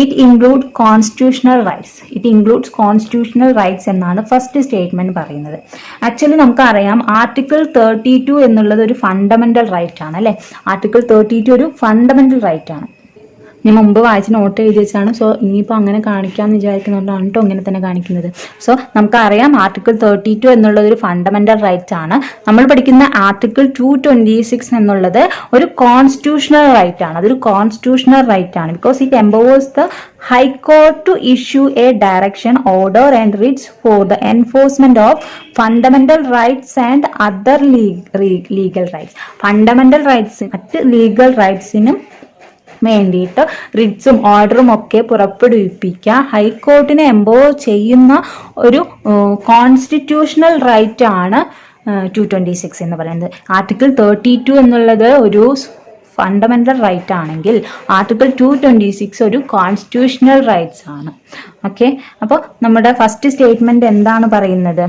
It includes constitutional rights എന്നാണ് ഫസ്റ്റ് സ്റ്റേറ്റ്മെന്റ് പറയുന്നത്. ആക്ച്വലി നമുക്കറിയാം ആർട്ടിക്കിൾ 32 എന്നുള്ളത് ഒരു ഫണ്ടമെന്റൽ റൈറ്റ് ആണ് അല്ലെ. ആർട്ടിക്കിൾ 32 ഒരു ഫണ്ടമെന്റൽ റൈറ്റ് ആണ്. ഞാൻ മുമ്പ് വായിച്ച് നോട്ട് എഴുതി വെച്ചാണ്. സോ ഇനിയിപ്പോൾ അങ്ങനെ കാണിക്കാമെന്ന് വിചാരിക്കുന്നതുകൊണ്ടാണ് കേട്ടോ ഇങ്ങനെ തന്നെ കാണിക്കുന്നത്. സോ നമുക്കറിയാം ആർട്ടിക്കിൾ 32 എന്നുള്ളത് ഒരു ഫണ്ടമെന്റൽ റൈറ്റ് ആണ്. നമ്മൾ പഠിക്കുന്ന ആർട്ടിക്കിൾ 226 എന്നുള്ളത് ഒരു കോൺസ്റ്റിറ്റ്യൂഷണൽ റൈറ്റ് ആണ്. അതൊരു കോൺസ്റ്റിറ്റ്യൂഷണൽ റൈറ്റ് ആണ്. Because it empowers the High Court to issue a direction, order and writs for the enforcement of fundamental rights and other legal rights. Fundamental rights മറ്റ് legal റൈറ്റ്സിനും വേണ്ടിയിട്ട് റിറ്റ്സും ഓർഡറും ഒക്കെ പുറപ്പെടുവിപ്പിക്കാൻ ഹൈക്കോർട്ടിനെ empower ചെയ്യുന്ന ഒരു constitutional right ആണ് 226 എന്ന് പറയുന്നത്. ആർട്ടിക്കിൾ 32 എന്നുള്ളത് ഒരു ഫണ്ടമെന്റൽ റൈറ്റ് ആണെങ്കിൽ ആർട്ടിക്കിൾ 226 ഒരു കോൺസ്റ്റിറ്റ്യൂഷണൽ റൈറ്റ്സ് ആണ്. ഓക്കെ, അപ്പോൾ നമ്മുടെ ഫസ്റ്റ് സ്റ്റേറ്റ്മെന്റ് എന്താണ് പറയുന്നത്?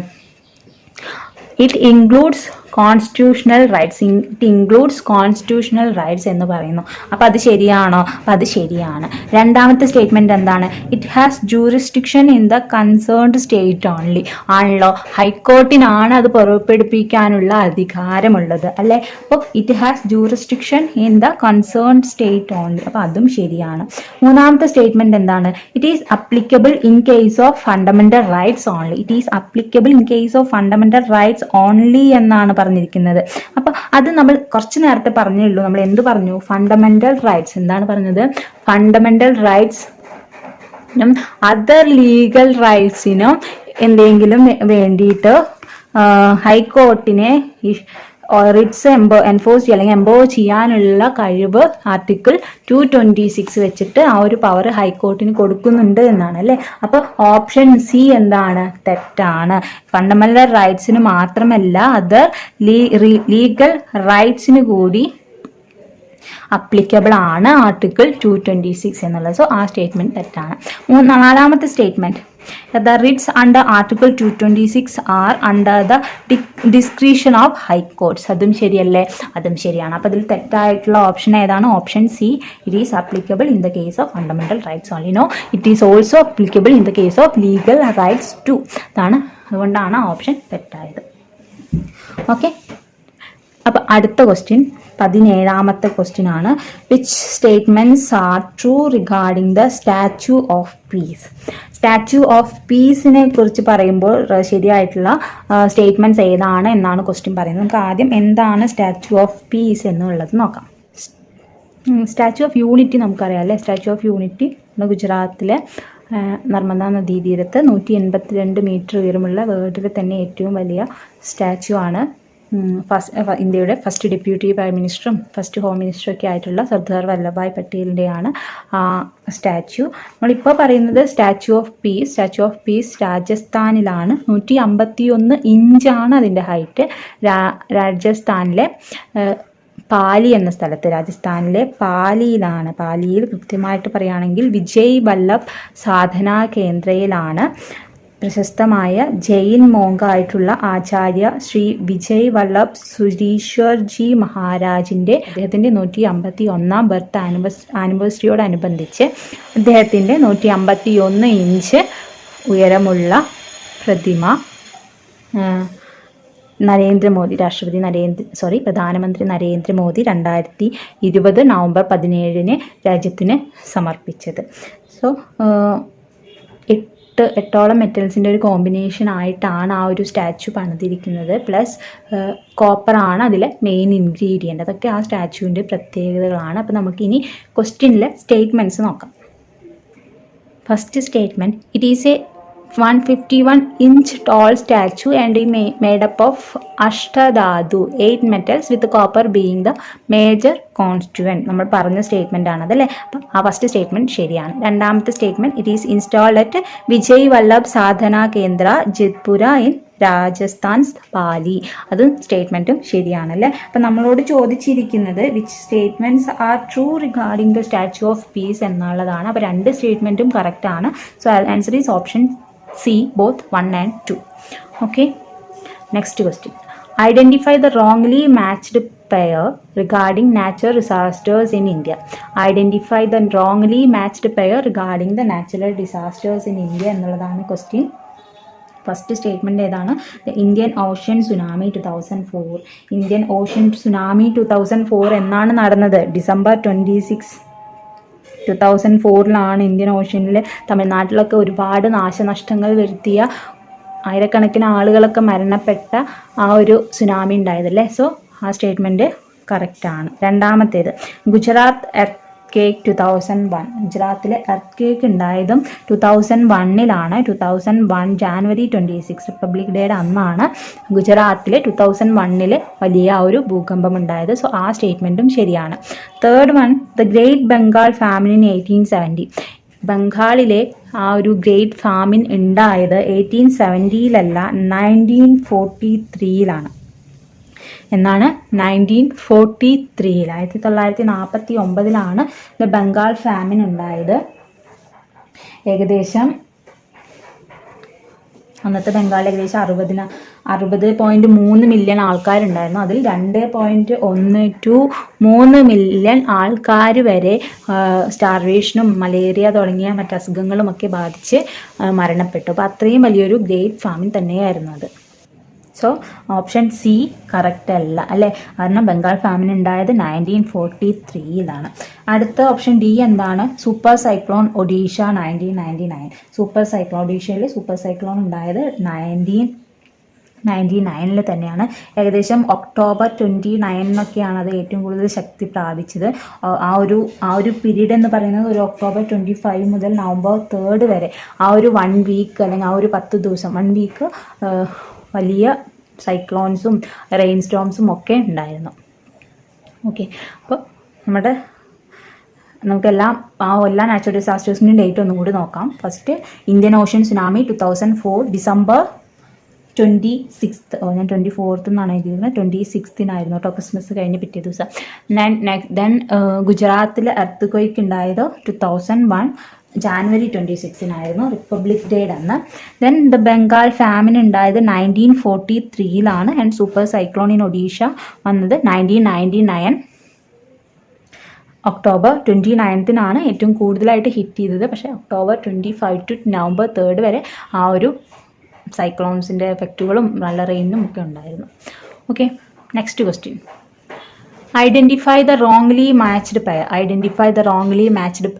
It includes constitutional rights. It includes constitutional rights എന്ന് പറയുന്നു. അപ്പം അത് ശരിയാണോ? അപ്പം അത് ശരിയാണ്. രണ്ടാമത്തെ സ്റ്റേറ്റ്മെന്റ് എന്താണ്? It has jurisdiction in the concerned state only. ആണല്ലോ, ഹൈക്കോർട്ടിനാണ് അത് പുറപ്പെടുപ്പിക്കാനുള്ള അധികാരമുള്ളത് അല്ലേ? അപ്പോൾ it has jurisdiction in the concerned state only. അപ്പം അതും ശരിയാണ്. മൂന്നാമത്തെ സ്റ്റേറ്റ്മെന്റ് എന്താണ്? It is applicable in case of fundamental rights only. It is applicable in case of fundamental rights only എന്നാണ് പറഞ്ഞിരിക്കുന്നത്. അപ്പൊ അത് നമ്മൾ കുറച്ച് നേരത്തെ പറഞ്ഞുള്ളൂ. നമ്മൾ എന്ത് പറഞ്ഞു? Fundamental rights. എന്താണ് പറഞ്ഞത്? ഫണ്ടമെന്റൽ റൈറ്റ്സ് അതർ ലീഗൽ റൈറ്റ്സിനും എന്തെങ്കിലും വേണ്ടിയിട്ട് ഹൈക്കോർട്ടിനെ റിറ്റ്സ് എൻഫോഴ്സ് ചെയ്യുക അല്ലെങ്കിൽ എംപവർ ചെയ്യാനുള്ള കഴിവ് ആർട്ടിക്കിൾ 226 വെച്ചിട്ട് ആ ഒരു പവർ ഹൈക്കോർട്ടിന് കൊടുക്കുന്നുണ്ട് എന്നാണ് അല്ലേ? അപ്പോൾ ഓപ്ഷൻ സി എന്താണ്? തെറ്റാണ്. ഫണ്ടമെന്റൽ റൈറ്റ്സിന് മാത്രമല്ല അതർ ലീഗൽ റൈറ്റ്സിന് കൂടി അപ്ലിക്കബിൾ ആണ് ആർട്ടിക്കിൾ 226 എന്നുള്ളത്. സോ ആ സ്റ്റേറ്റ്മെന്റ് തെറ്റാണ്. നാലാമത്തെ statement, the writs under article 226 are under the discretion of high courts. അതും ശരിയല്ലേ? അതും ശരിയാണ്. അപ്പോൾ ഇതിൽ തെറ്റായിട്ടുള്ള ഓപ്ഷൻ ഏതാണ്? Option C. It is applicable in the case of fundamental rights only. No, it is also applicable in the case of legal rights too. അതാണ്, അതുകൊണ്ടാണ് ഓപ്ഷൻ തെറ്റായത്. ഓക്കെ, അപ്പോൾ അടുത്ത ക്വസ്റ്റ്യൻ 17ാമത്തെ ക്വസ്റ്റ്യൻ ആണ്. Which statements are true regarding the statue of peace? Statue of പീസിനെ കുറിച്ച് പറയുമ്പോൾ ശരിയായിട്ടുള്ള സ്റ്റേറ്റ്മെന്റ്സ് ഏതാണ് എന്നാണ് ക്വസ്റ്റ്യൻ പറയുന്നത്. നമുക്ക് ആദ്യം എന്താണ് സ്റ്റാച്യു ഓഫ് പീസ് എന്നുള്ളത് നോക്കാം. സ്റ്റാച്യു ഓഫ് യൂണിറ്റി നമുക്കറിയാം അല്ലേ? സ്റ്റാച്യു ഓഫ് യൂണിറ്റി ഗുജറാത്തിലെ നർമ്മദ നദീതീരത്ത് 182 മീറ്റർ ഉയരമുള്ള വേൾഡിലെ തന്നെ ഏറ്റവും വലിയ സ്റ്റാച്യു ആണ്. ഇന്ത്യയുടെ ഫസ്റ്റ് ഡെപ്യൂട്ടി പ്രൈം മിനിസ്റ്ററും ഫസ്റ്റ് ഹോം മിനിസ്റ്ററും ഒക്കെ ആയിട്ടുള്ള സർദാർ വല്ലഭായ് പട്ടേലിൻ്റെയാണ് സ്റ്റാച്യു. നമ്മളിപ്പോൾ പറയുന്നത് statue of peace. Statue of peace രാജസ്ഥാനിലാണ്. 151 ഇഞ്ചാണ് അതിൻ്റെ ഹൈറ്റ്. രാജസ്ഥാനിലെ പാലി എന്ന സ്ഥലത്ത്, രാജസ്ഥാനിലെ പാലിയിലാണ്. പാലിയിൽ കൃത്യമായിട്ട് പറയുകയാണെങ്കിൽ വിജയ് വല്ലഭ് സാധനാ കേന്ദ്രയിലാണ്. പ്രശസ്തമായ ജെയിൻ മോങ്ക ആയിട്ടുള്ള ആചാര്യ ശ്രീ വിജയ് വല്ലഭ് സുരീശ്വർജി മഹാരാജിൻ്റെ അദ്ദേഹത്തിൻ്റെ 151 ബർത്ത് ആനിവേഴ്സറിയോടനുബന്ധിച്ച് അദ്ദേഹത്തിൻ്റെ 151 ഇഞ്ച് ഉയരമുള്ള പ്രതിമ പ്രധാനമന്ത്രി നരേന്ദ്രമോദി 2020 നവംബർ 17 രാജ്യത്തിന് സമർപ്പിച്ചത്. സോ 8 മെറ്റൽസിൻ്റെ ഒരു കോമ്പിനേഷൻ ആയിട്ടാണ് ആ ഒരു സ്റ്റാച്യു പണിതിരിക്കുന്നത്. പ്ലസ് കോപ്പറാണ് അതിലെ മെയിൻ ഇൻഗ്രീഡിയൻ്റ്. അതൊക്കെ ആ സ്റ്റാച്യുവിൻ്റെ പ്രത്യേകതകളാണ്. അപ്പോൾ നമുക്കിനി ക്വസ്റ്റ്യനിലെ സ്റ്റേറ്റ്മെൻറ്റ്സ് നോക്കാം. First statement, it is A 151-inch tall statue and made up of ashtadhatu, 8 metals with copper being the major constituent. നമ്മൾ പറഞ്ഞ സ്റ്റേറ്റ്മെൻ്റ് ആണ് അതല്ലേ? അപ്പം ആ ഫസ്റ്റ് സ്റ്റേറ്റ്മെൻറ്റ് ശരിയാണ്. രണ്ടാമത്തെ statement, it is installed at Vijay Vallabh Sadhana Kendra Jatpura in Rajasthan പാലി. അതും സ്റ്റേറ്റ്മെൻറ്റും ശരിയാണല്ലേ? അപ്പം നമ്മളോട് ചോദിച്ചിരിക്കുന്നത് which statements are true regarding the statue of peace എന്നുള്ളതാണ്. അപ്പോൾ 2 സ്റ്റേറ്റ്മെൻറ്റും കറക്റ്റ് ആണ്. So answer is option C, both 1 and 2. Okay, next question. Identify the wrongly matched pair regarding natural disasters in India. Identify the wrongly matched pair regarding the natural disasters in India എന്നുള്ളതാണ് question. First statement ഏതാണ്? Indian ocean tsunami 2004. Indian ocean tsunami 2004 എന്നാണ് നടന്നത്? December 26 2004 Indian ഓഷ്യനിൽ തമിഴ്നാട്ടിലൊക്കെ ഒരുപാട് നാശനഷ്ടങ്ങൾ വരുത്തിയ ആയിരക്കണക്കിന് ആളുകളൊക്കെ മരണപ്പെട്ട ആ ഒരു സുനാമി ഉണ്ടായതല്ലേ. സോ ആ സ്റ്റേറ്റ്മെൻറ്റ് കറക്റ്റാണ്. രണ്ടാമത്തേത് ഗുജറാത്ത് എർത്ത് കേക്ക് 2001. ഗുജറാത്തിലെ എർത്ത് കേക്ക് ഉണ്ടായതും 2001 2001 ജാനുവരി 26 റിപ്പബ്ലിക് ഡേയുടെ അന്നാണ് ഗുജറാത്തിലെ 2001 വലിയ ഒരു ഭൂകമ്പം ഉണ്ടായത്. സോ ആ സ്റ്റേറ്റ്മെൻറ്റും ശരിയാണ്. Third one, the great Bengal famine in 1870. ബംഗാളിലെ ആ ഒരു ഗ്രേറ്റ് ഫാമിൻ ഉണ്ടായത് 1870 1943 എന്നാണ്. 1943 1949 ദ ബംഗാൾ ഫാമിൻ ഉണ്ടായത്. ഏകദേശം അന്നത്തെ ബംഗാളിൽ ഏകദേശം 60.3 മില്യൺ ആൾക്കാരുണ്ടായിരുന്നു. അതിൽ 2.1 മില്യൺ ആൾക്കാർ വരെ സ്റ്റാർവേഷനും മലേറിയ തുടങ്ങിയ മറ്റ് അസുഖങ്ങളും ഒക്കെ ബാധിച്ച് മരണപ്പെട്ടു. അപ്പോൾ അത്രയും വലിയൊരു ഗ്രേറ്റ് ഫാമിൻ തന്നെയായിരുന്നു അത്. സോ ഓപ്ഷൻ സി കറക്റ്റ് അല്ല അല്ലേ, കാരണം ബംഗാൾ ഫാമിൻ ഉണ്ടായത് 1943. അടുത്ത ഓപ്ഷൻ ഡി എന്താണ്? Super cyclone Odisha 1999. Super cyclone ഒഡീഷയിൽ സൂപ്പർ സൈക്ലോൺ ഉണ്ടായത് 1999 തന്നെയാണ്. ഏകദേശം ഒക്ടോബർ 29 അത് ഏറ്റവും കൂടുതൽ ശക്തി പ്രാപിച്ചത്. ആ ഒരു പീരീഡ് എന്ന് പറയുന്നത് ഒരു ഒക്ടോബർ 25 മുതൽ നവംബർ 3 വരെ ആ ഒരു 1 വീക്ക് അല്ലെങ്കിൽ ആ ഒരു 10 ദിവസം 1 വീക്ക് വലിയ സൈക്ലോൺസും റെയിൻ സ്റ്റോംസും ഒക്കെ ഉണ്ടായിരുന്നു. ഓക്കെ, അപ്പോൾ നമുക്കെല്ലാം എല്ലാ നാച്ചുറൽ ഡിസാസ്റ്റേഴ്സിൻ്റെയും ഡേറ്റ് ഒന്നും കൂടി നോക്കാം. First Indian ocean tsunami 2004 December 26. ഞാൻ 24 എന്നാണ് എഴുതിയിരുന്നത്, 26 കേട്ടോ, ക്രിസ്മസ് കഴിഞ്ഞ് പിറ്റേ ദിവസം. ദെൻ ഗുജറാത്തിൽ എർത്ത് ക്വേക്ക് ഉണ്ടായത് 2001 ജാനുവരി 26 റിപ്പബ്ലിക് ഡേയുടെ അന്ന്. ദെൻ ദ ബംഗാൾ ഫാമിൻ ഉണ്ടായത് 1943 and super cyclone in Odisha വന്നത് 1999 ഒക്ടോബർ 29 ഏറ്റവും കൂടുതലായിട്ട് ഹിറ്റ് ചെയ്തത്. പക്ഷേ ഒക്ടോബർ 25 ടു നവംബർ 3 വരെ ആ ഒരു സൈക്ലോൺസിൻ്റെ എഫക്റ്റുകളും നല്ല റെയിനും ഒക്കെ ഉണ്ടായിരുന്നു. Okay, next question. Identify the wrongly matched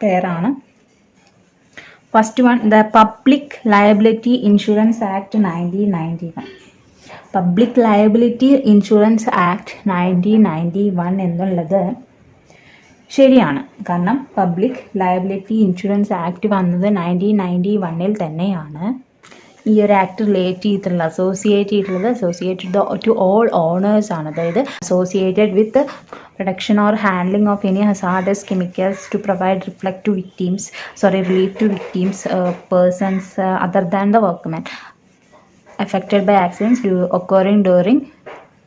pair ആണ്. First one, the public liability insurance act 1991. Public liability insurance act 1991 എന്നുള്ളത് ശരിയാണ്. കാരണം പബ്ലിക് ലയബിലിറ്റി ഇൻഷുറൻസ് ആക്ട് വന്നത് 1991 തന്നെയാണ്. ഈ ഒരു ആക്ട് റിലേറ്റ് ചെയ്തിട്ടുള്ള അസോസിയേറ്റഡ് ടു ഓൾ ഓണേഴ്സ് ആണ്. അതായത് associated with production or handling of any hazardous chemicals to provide relief to victims, persons other than the workmen affected by accidents occurring during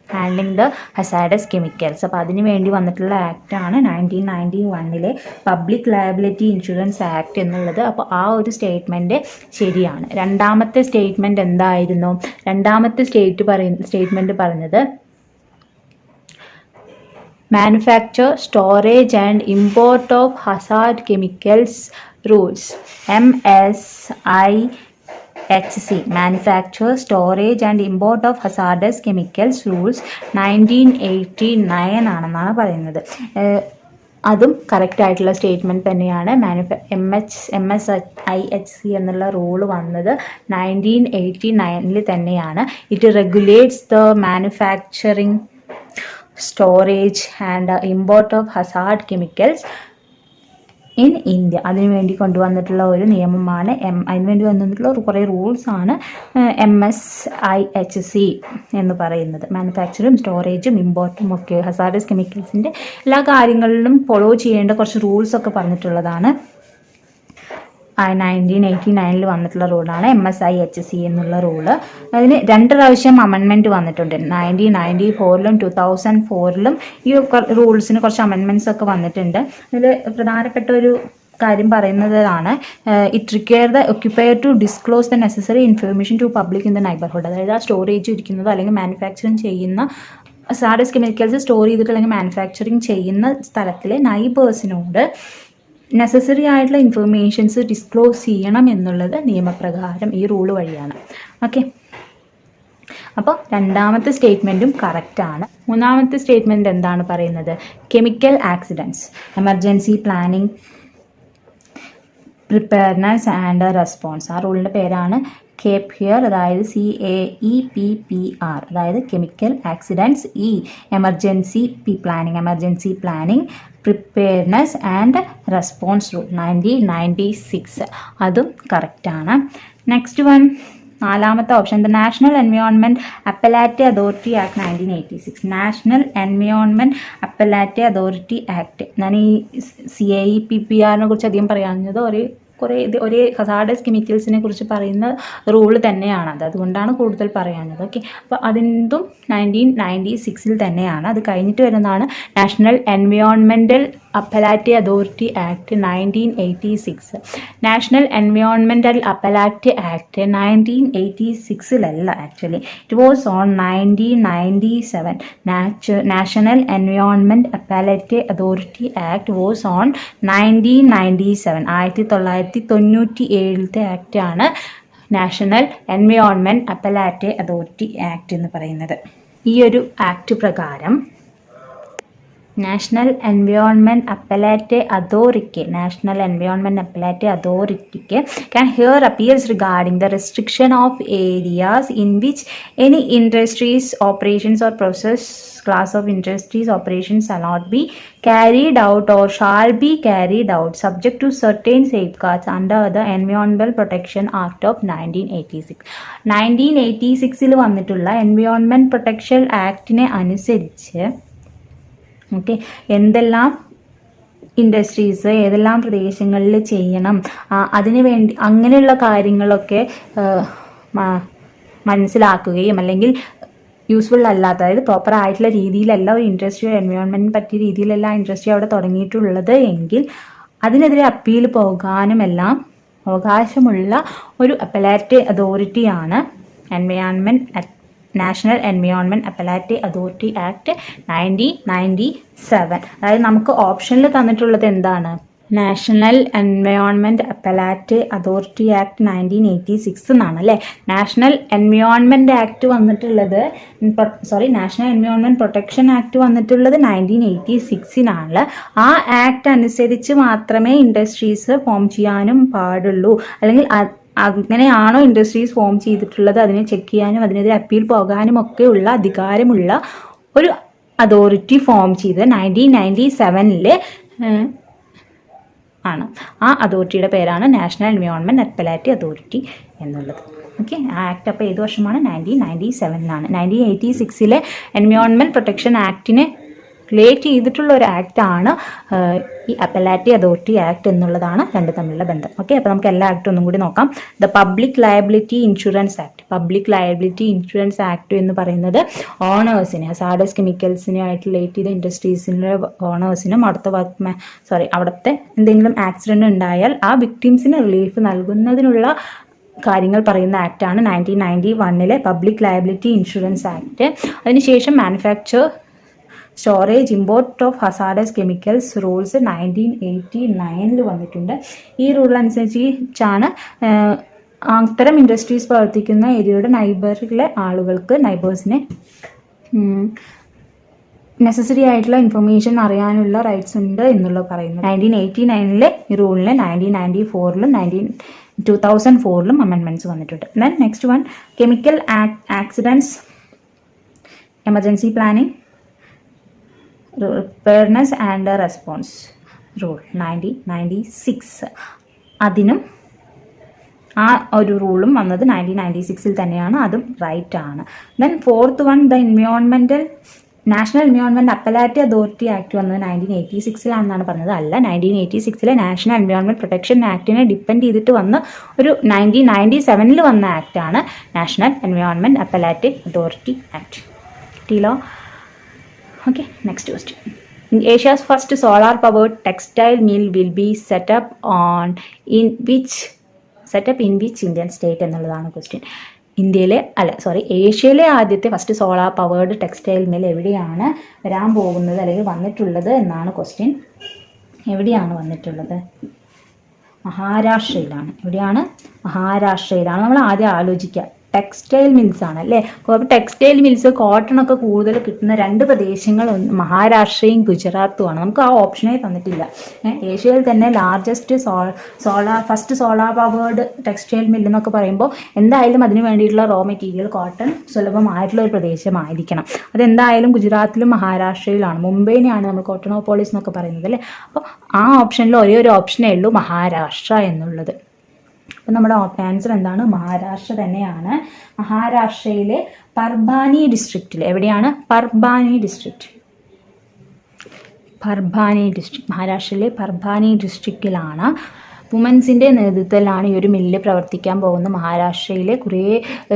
handling the hazardous chemicals. അപ്പോൾ അതിന് വേണ്ടി വന്നിട്ടുള്ള ആക്റ്റാണ് 1991 public liability insurance act എന്നുള്ളത്. അപ്പോൾ ആ ഒരു statement ശരിയാണ്. രണ്ടാമത്തെ സ്റ്റേറ്റ്മെൻറ്റ് എന്തായിരുന്നു? രണ്ടാമത്തെ സ്റ്റേറ്റ്മെൻറ്റ് പറഞ്ഞത് Manufacture, Storage and Import of Hazard Chemicals Rules MSIHC Manufacture, Storage and Import of Hazardous Chemicals Rules 1989 ആണെന്നാണ് പറയുന്നത്. അതും കറക്റ്റ് ആയിട്ടുള്ള സ്റ്റേറ്റ്മെൻറ്റ് തന്നെയാണ്. MSIHC എന്നുള്ള റൂള് വന്നത് 1989 തന്നെയാണ്. It regulates the manufacturing, storage and import of Hazard chemicals in India. അതിനുവേണ്ടി കൊണ്ടുവന്നിട്ടുള്ള ഒരു നിയമമാണ്. അതിനുവേണ്ടി വന്നിട്ടുള്ള കുറേ റൂൾസാണ് MSIHC എന്ന് പറയുന്നത്. മാനുഫാക്ചറും സ്റ്റോറേജും ഇമ്പോർട്ടും ഒക്കെ ഹസാർഡസ് കെമിക്കൽസിൻ്റെ എല്ലാ കാര്യങ്ങളിലും ഫോളോ ചെയ്യേണ്ട കുറച്ച് റൂൾസൊക്കെ പറഞ്ഞിട്ടുള്ളതാണ്. 1989 വന്നിട്ടുള്ള റൂളാണ് MSIHC എന്നുള്ള റൂള്. അതിന് 2 പ്രാവശ്യം അമെൻമെൻറ്റ് വന്നിട്ടുണ്ട്. 1994 2004 ഈ റൂൾസിന് കുറച്ച് അമെൻമെൻറ്റ്സ് ഒക്കെ വന്നിട്ടുണ്ട്. അതിൽ പ്രധാനപ്പെട്ട ഒരു കാര്യം പറയുന്നതാണ് it require the occupier to disclose the necessary information to public in the neighbourhood. അതായത് ആ സ്റ്റോറേജ് ഇരിക്കുന്നത് അല്ലെങ്കിൽ മാനുഫാക്ചറിങ് ചെയ്യുന്ന ഹസാർഡസ് കെമിക്കൽസ് സ്റ്റോർ ചെയ്തിട്ട് അല്ലെങ്കിൽ മാനുഫാക്ചറിങ് ചെയ്യുന്ന സ്ഥലത്തിലെ നൈബേഴ്സിനോട് നെസസറി ആയിട്ടുള്ള ഇൻഫർമേഷൻസ് ഡിസ്ക്ലോസ് ചെയ്യണം എന്നുള്ളത് നിയമപ്രകാരം ഈ റൂള് വഴിയാണ്. ഓക്കെ, അപ്പോൾ രണ്ടാമത്തെ സ്റ്റേറ്റ്മെൻറ്റും കറക്റ്റാണ്. മൂന്നാമത്തെ സ്റ്റേറ്റ്മെൻറ്റ് എന്താണ് പറയുന്നത്? Chemical accidents, emergency planning, preparedness and response. ആ റൂളിൻ്റെ പേരാണ് KEPR, അതായത് CAEPPR, അതായത് chemical accidents. Emergency planning, preparedness and response rule 1996, അതും കറക്റ്റാണ്. നെക്സ്റ്റ് വൺ, നാലാമത്തെ option, the national environment appellate authority act 1986. National environment appellate authority act. ഞാൻ ഈ CAEPPR കുറിച്ച് അധികം പറയാവുന്നത് ഒരേ ഹസാർഡസ് കെമിക്കൽസിനെ കുറിച്ച് പറയുന്ന റൂള് തന്നെയാണത്, അതുകൊണ്ടാണ് കൂടുതൽ പറയാവുന്നത്. ഓക്കെ, അപ്പോൾ അതിന്തും 1996 തന്നെയാണ്. അത് കഴിഞ്ഞിട്ട് വരുന്നതാണ് national environmental appellate authority act 1986. National environmental appellate act 1986 actually, it was on 1997. National environment appellate authority act was on 1997. 1997 ആക്റ്റാണ് national environment appellate authority act എന്ന് പറയുന്നത്. ഈ ഒരു ആക്ട് പ്രകാരം നാഷണൽ എൻവയോൺമെൻറ്റ് അപ്പലേറ്റ് അതോറിറ്റിക്ക് can hear appeals regarding the restriction of areas in which any industries operations or process class of industries operations shall not be carried out or shall be carried out subject to certain safeguards under the Environmental Protection Act of 1986. 1986 വന്നിട്ടുള്ള environment protection ആക്ടിനെ അനുസരിച്ച് okay, എന്തെല്ലാം industries ഏതെല്ലാം പ്രദേശങ്ങളിൽ ചെയ്യണം, അതിനു വേണ്ടി അങ്ങനെയുള്ള കാര്യങ്ങളൊക്കെ മനസ്സിലാക്കുകയും അല്ലെങ്കിൽ യൂസ്ഫുൾ അല്ലാത്ത, അതായത് പ്രോപ്പർ ആയിട്ടുള്ള രീതിയിലല്ല ഒരു ഇൻഡസ്ട്രി, എൻവയോൺമെൻറ്റിന് പറ്റിയ രീതിയിലല്ല ഇൻഡസ്ട്രി അവിടെ തുടങ്ങിയിട്ടുള്ളത് എങ്കിൽ അതിനെതിരെ അപ്പീൽ പോകാനും എല്ലാം അവകാശമുള്ള ഒരു അപ്പലേറ്റ് അതോറിറ്റിയാണ് national environment appellate authority act 1997. അതായത് നമുക്ക് ഓപ്ഷനിൽ തന്നിട്ടുള്ളത് എന്താണ്? National environment appellate authority act 1986 എന്നാണ് അല്ലേ. നാഷണൽ എൻവയോൺമെൻറ്റ് ആക്ട് വന്നിട്ടുള്ളത് നാഷണൽ എൻവയോൺമെൻറ്റ് പ്രൊട്ടക്ഷൻ ആക്ട് വന്നിട്ടുള്ളത് 1986 ആ ആക്ട് അനുസരിച്ച് മാത്രമേ ഇൻഡസ്ട്രീസ് ഫോം ചെയ്യാനും പാടുള്ളൂ. അല്ലെങ്കിൽ അങ്ങനെയാണോ ഇൻഡസ്ട്രീസ് ഫോം ചെയ്തിട്ടുള്ളത് അതിനെ ചെക്ക് ചെയ്യാനും അതിനെതിരെ അപ്പീൽ പോകാനും ഒക്കെ ഉള്ള അധികാരമുള്ള ഒരു അതോറിറ്റി ഫോം ചെയ്ത് 1997 ആണ്. ആ അതോറിറ്റിയുടെ പേരാണ് നാഷണൽ എൻവയോൺമെൻറ്റ് അപ്പലേറ്റ് അതോറിറ്റി എന്നുള്ളത്. ഓക്കെ, ആ ആക്ട് അപ്പോൾ ഏത് വർഷമാണ്? 1997. 1986 എൻവയോൺമെൻറ്റ് പ്രൊട്ടക്ഷൻ ആക്ടിനെ റിലേറ്റ് ചെയ്തിട്ടുള്ള ഒരു ആക്റ്റാണ് ഈ അപ്പലേറ്റ് അതോറിറ്റി ആക്ട് എന്നുള്ളതാണ് രണ്ട് തമ്മിലുള്ള ബന്ധം. ഓക്കെ, അപ്പോൾ നമുക്ക് എല്ലാ ആക്ടും ഒന്നും കൂടി നോക്കാം. The public liability insurance act എന്ന് പറയുന്നത് ഓണേഴ്സിന്, ഹസാർഡസ് കെമിക്കൽസിനുമായിട്ട് റിലേറ്റ് ചെയ്ത ഇൻഡസ്ട്രീസിൻ്റെ ഓണേഴ്സിനും അവിടുത്തെ എന്തെങ്കിലും ആക്സിഡൻറ്റ് ഉണ്ടായാൽ ആ വിക്ടിംസിന് റിലീഫ് നൽകുന്നതിനുള്ള കാര്യങ്ങൾ പറയുന്ന ആക്റ്റാണ് 1991 പബ്ലിക് ലയബിലിറ്റി ഇൻഷുറൻസ് ആക്ട്. അതിനുശേഷം manufacture, storage, import of hazardous chemicals rules 1989 വന്നിട്ടുണ്ട്. ഈ റൂൾ അനുസരിച്ചാണ് അത്തരം ഇൻഡസ്ട്രീസ് പ്രവർത്തിക്കുന്ന ഏരിയയുടെ നൈബറിലെ നൈബേഴ്സിനെ നെസസറി ആയിട്ടുള്ള ഇൻഫർമേഷൻ അറിയാനുള്ള റൈറ്റ്സ് ഉണ്ട് എന്നുള്ളത് പറയുന്നത്. 1989 ഈ റൂളിന് 1994 2004 അമെൻമെൻറ്റ്സ് വന്നിട്ടുണ്ട്. Then next one, chemical accidents emergency planning, preparedness and response rule 1996. അതിനും ആ ഒരു റൂളും വന്നത് 1996 തന്നെയാണ്, അതും റൈറ്റ് ആണ്. Then fourth one, national environment appellate authority act വന്നത് 1986 പറഞ്ഞത്. അല്ല, 1986 നാഷണൽ എൻവയോൺമെൻറ്റ് പ്രൊട്ടക്ഷൻ ആക്ടിനെ ഡിപ്പെൻഡ് ചെയ്തിട്ട് വന്ന ഒരു 1997 വന്ന ആക്ടാണ് national environment appellate authority act. കിട്ടിയല്ലോ? Okay, next question. Asia's first solar-powered textile mill will be set up in which Indian state എന്നുള്ളതാണ് ക്വസ്റ്റ്യൻ. ഏഷ്യയിലെ ആദ്യത്തെ first solar powered textile mill എവിടെയാണ് വരാൻ പോകുന്നത് അല്ലെങ്കിൽ വന്നിട്ടുള്ളത് എന്നാണ് ക്വസ്റ്റ്യൻ. എവിടെയാണ് വന്നിട്ടുള്ളത്? മഹാരാഷ്ട്രയിലാണ്. എവിടെയാണ്? മഹാരാഷ്ട്രയിലാണ്. നമ്മൾ ആദ്യം ആലോചിക്കുക, ടെക്സ്റ്റൈൽ മിൽസ് ആണ് അല്ലേ. അപ്പോൾ ടെക്സ്റ്റൈൽ മിൽസ് കോട്ടൺ ഒക്കെ കൂടുതൽ കിട്ടുന്ന രണ്ട് പ്രദേശങ്ങൾ മഹാരാഷ്ട്രയും ഗുജറാത്തുമാണ്. നമുക്ക് ആ ഓപ്ഷനേ തന്നിട്ടില്ല. ഏഷ്യയിൽ തന്നെ largest first solar powered textile mill എന്നൊക്കെ പറയുമ്പോൾ എന്തായാലും അതിന് വേണ്ടിയിട്ടുള്ള റോ മെറ്റീരിയൽ കോട്ടൺ സുലഭമായിട്ടുള്ള ഒരു പ്രദേശമായിരിക്കണം. അതെന്തായാലും ഗുജറാത്തിലും മഹാരാഷ്ട്രയിലാണ്. മുംബൈനെയാണ് നമ്മൾ കോട്ടണോപോളിസ് എന്നൊക്കെ പറയുന്നത് അല്ലേ. അപ്പോൾ ആ ഓപ്ഷനിൽ ഒരേ ഒരു ഓപ്ഷനേ ഉള്ളൂ, മഹാരാഷ്ട്ര എന്നുള്ളത്. അപ്പം നമ്മുടെ ആൻസർ എന്താണ്? മഹാരാഷ്ട്ര തന്നെയാണ്. മഹാരാഷ്ട്രയിലെ പർബാനി ഡിസ്ട്രിക്റ്റിൽ, എവിടെയാണ്? പർബാനി ഡിസ്ട്രിക്റ്റ്, മഹാരാഷ്ട്രയിലെ പർബാനി ഡിസ്ട്രിക്റ്റിലാണ്. വുമൻസിൻ്റെ നേതൃത്വത്തിലാണ് ഈ ഒരു മില്ല് പ്രവർത്തിക്കാൻ പോകുന്നത്. മഹാരാഷ്ട്രയിലെ കുറേ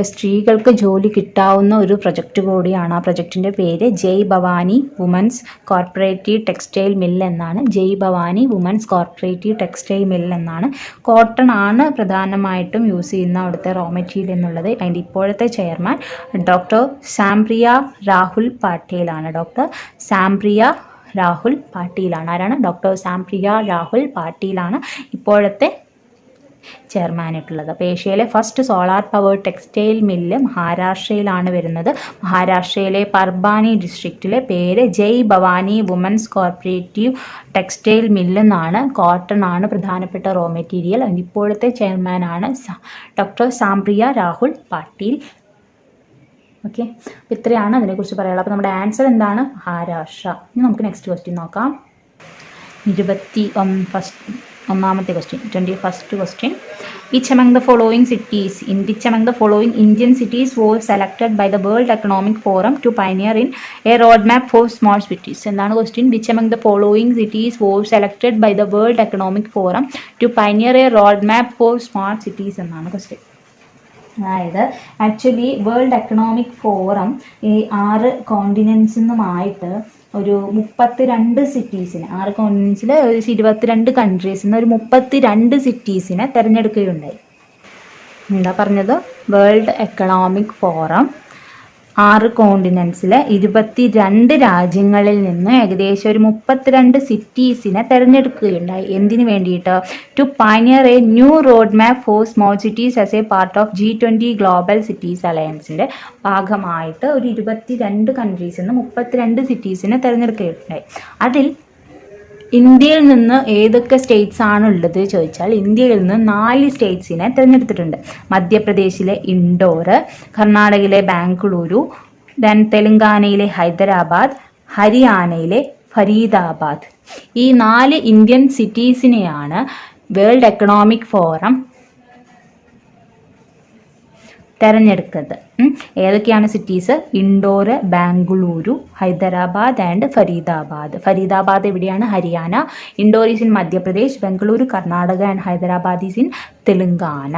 സ്ത്രീകൾക്ക് ജോലി കിട്ടാവുന്ന ഒരു പ്രൊജക്റ്റ് കൂടിയാണ്. ആ പ്രൊജക്റ്റിൻ്റെ പേര് Jai Bhavani women's cooperative textile mill എന്നാണ്. Jai Bhavani women's cooperative textile mill എന്നാണ്. കോട്ടൺ ആണ് പ്രധാനമായിട്ടും യൂസ് ചെയ്യുന്ന അവിടുത്തെ റോ മെറ്റീരിയൽ എന്നുള്ളത്. അതിൻ്റെ ഇപ്പോഴത്തെ ചെയർമാൻ ഡോക്ടർ സാംപ്രിയ രാഹുൽ പാട്ടീലാണ്. ഡോക്ടർ സാംപ്രിയ രാഹുൽ പാട്ടീലാണ്. ആരാണ്? ഡോക്ടർ സാംപ്രിയ രാഹുൽ പാട്ടീലാണ് ഇപ്പോഴത്തെ ചെയർമാനായിട്ടുള്ളത്. അപ്പോൾ ഏഷ്യയിലെ first solar power textile mill മഹാരാഷ്ട്രയിലാണ് വരുന്നത്. മഹാരാഷ്ട്രയിലെ പർബാനി ഡിസ്ട്രിക്റ്റിലെ പേര് Jai Bhavani women's cooperative textile mill എന്നാണ്. കോട്ടൺ ആണ് പ്രധാനപ്പെട്ട റോ മെറ്റീരിയൽ. ഇപ്പോഴത്തെ ചെയർമാനാണ് ഡോക്ടർ സാംപ്രിയ രാഹുൽ പാട്ടീൽ. ഓക്കെ, അപ്പോൾ ഇത്രയാണ് അതിനെക്കുറിച്ച് പറയാനുള്ളത്. അപ്പോൾ നമ്മുടെ ആൻസർ എന്താണ്? മഹാരാഷ്ട്ര. ഇനി നമുക്ക് നെക്സ്റ്റ് ക്വസ്റ്റ്യൻ നോക്കാം. 21st question, 21st question. Which among the following Indian cities was selected by the World Economic Forum to pioneer in a roadmap for smart cities? എന്താണ് question? Which among the following cities was selected by the World Economic Forum to pioneer a roadmap for smart cities എന്നാണ് question. അതായത് actually world economic forum ഈ 6 കോണ്ടിനെൻസിൽ നിന്നുമായിട്ട് ഒരു 32 സിറ്റീസിനെ, 6 കോണ്ടിനെൻസിൽ 22 കൺട്രീസിൽ നിന്ന് ഒരു 32 സിറ്റീസിനെ തിരഞ്ഞെടുക്കുകയുണ്ടായി. എന്താ പറഞ്ഞത്? World economic forum 6 കോണ്ടിനെൻസിലെ 22 രാജ്യങ്ങളിൽ നിന്ന് ഏകദേശം ഒരു 32 സിറ്റീസിനെ തിരഞ്ഞെടുക്കുകയുണ്ടായി. എന്തിനു വേണ്ടിയിട്ട്? To pioneer a new road map for small cities as a part of G20 global cities അലയൻസിൻ്റെ ഭാഗമായിട്ട് ഒരു 22 കൺട്രീസിൽ നിന്ന് 32 സിറ്റീസിനെ തിരഞ്ഞെടുക്കുകയുണ്ടായി. അതിൽ ഇന്ത്യയിൽ നിന്ന് ഏതൊക്കെ സ്റ്റേറ്റ്സ് ആണ് ഉള്ളത് ചോദിച്ചാൽ ഇന്ത്യയിൽ നിന്ന് 4 സ്റ്റേറ്റ്സിനെ തിരഞ്ഞെടുത്തിട്ടുണ്ട്. മധ്യപ്രദേശിലെ ഇൻഡോർ, കർണാടകയിലെ ബാംഗ്ലൂരു, തെലങ്കാനയിലെ ഹൈദരാബാദ്, ഹരിയാനയിലെ ഫരീദാബാദ്. ഈ 4 ഇന്ത്യൻ സിറ്റീസിനെയാണ് വേൾഡ് എക്കണോമിക് ഫോറം തിരഞ്ഞെടുക്കുന്നത്. ഏതൊക്കെയാണ് സിറ്റീസ്? ഇൻഡോർ, ബാംഗ്ലൂരു, ഹൈദരാബാദ് ആൻഡ് ഫരീദാബാദ്. ഫരീദാബാദ് എവിടെയാണ്? Haryana. Indore is in Madhya Pradesh, Bengaluru Karnataka and Hyderabad is in Telangana.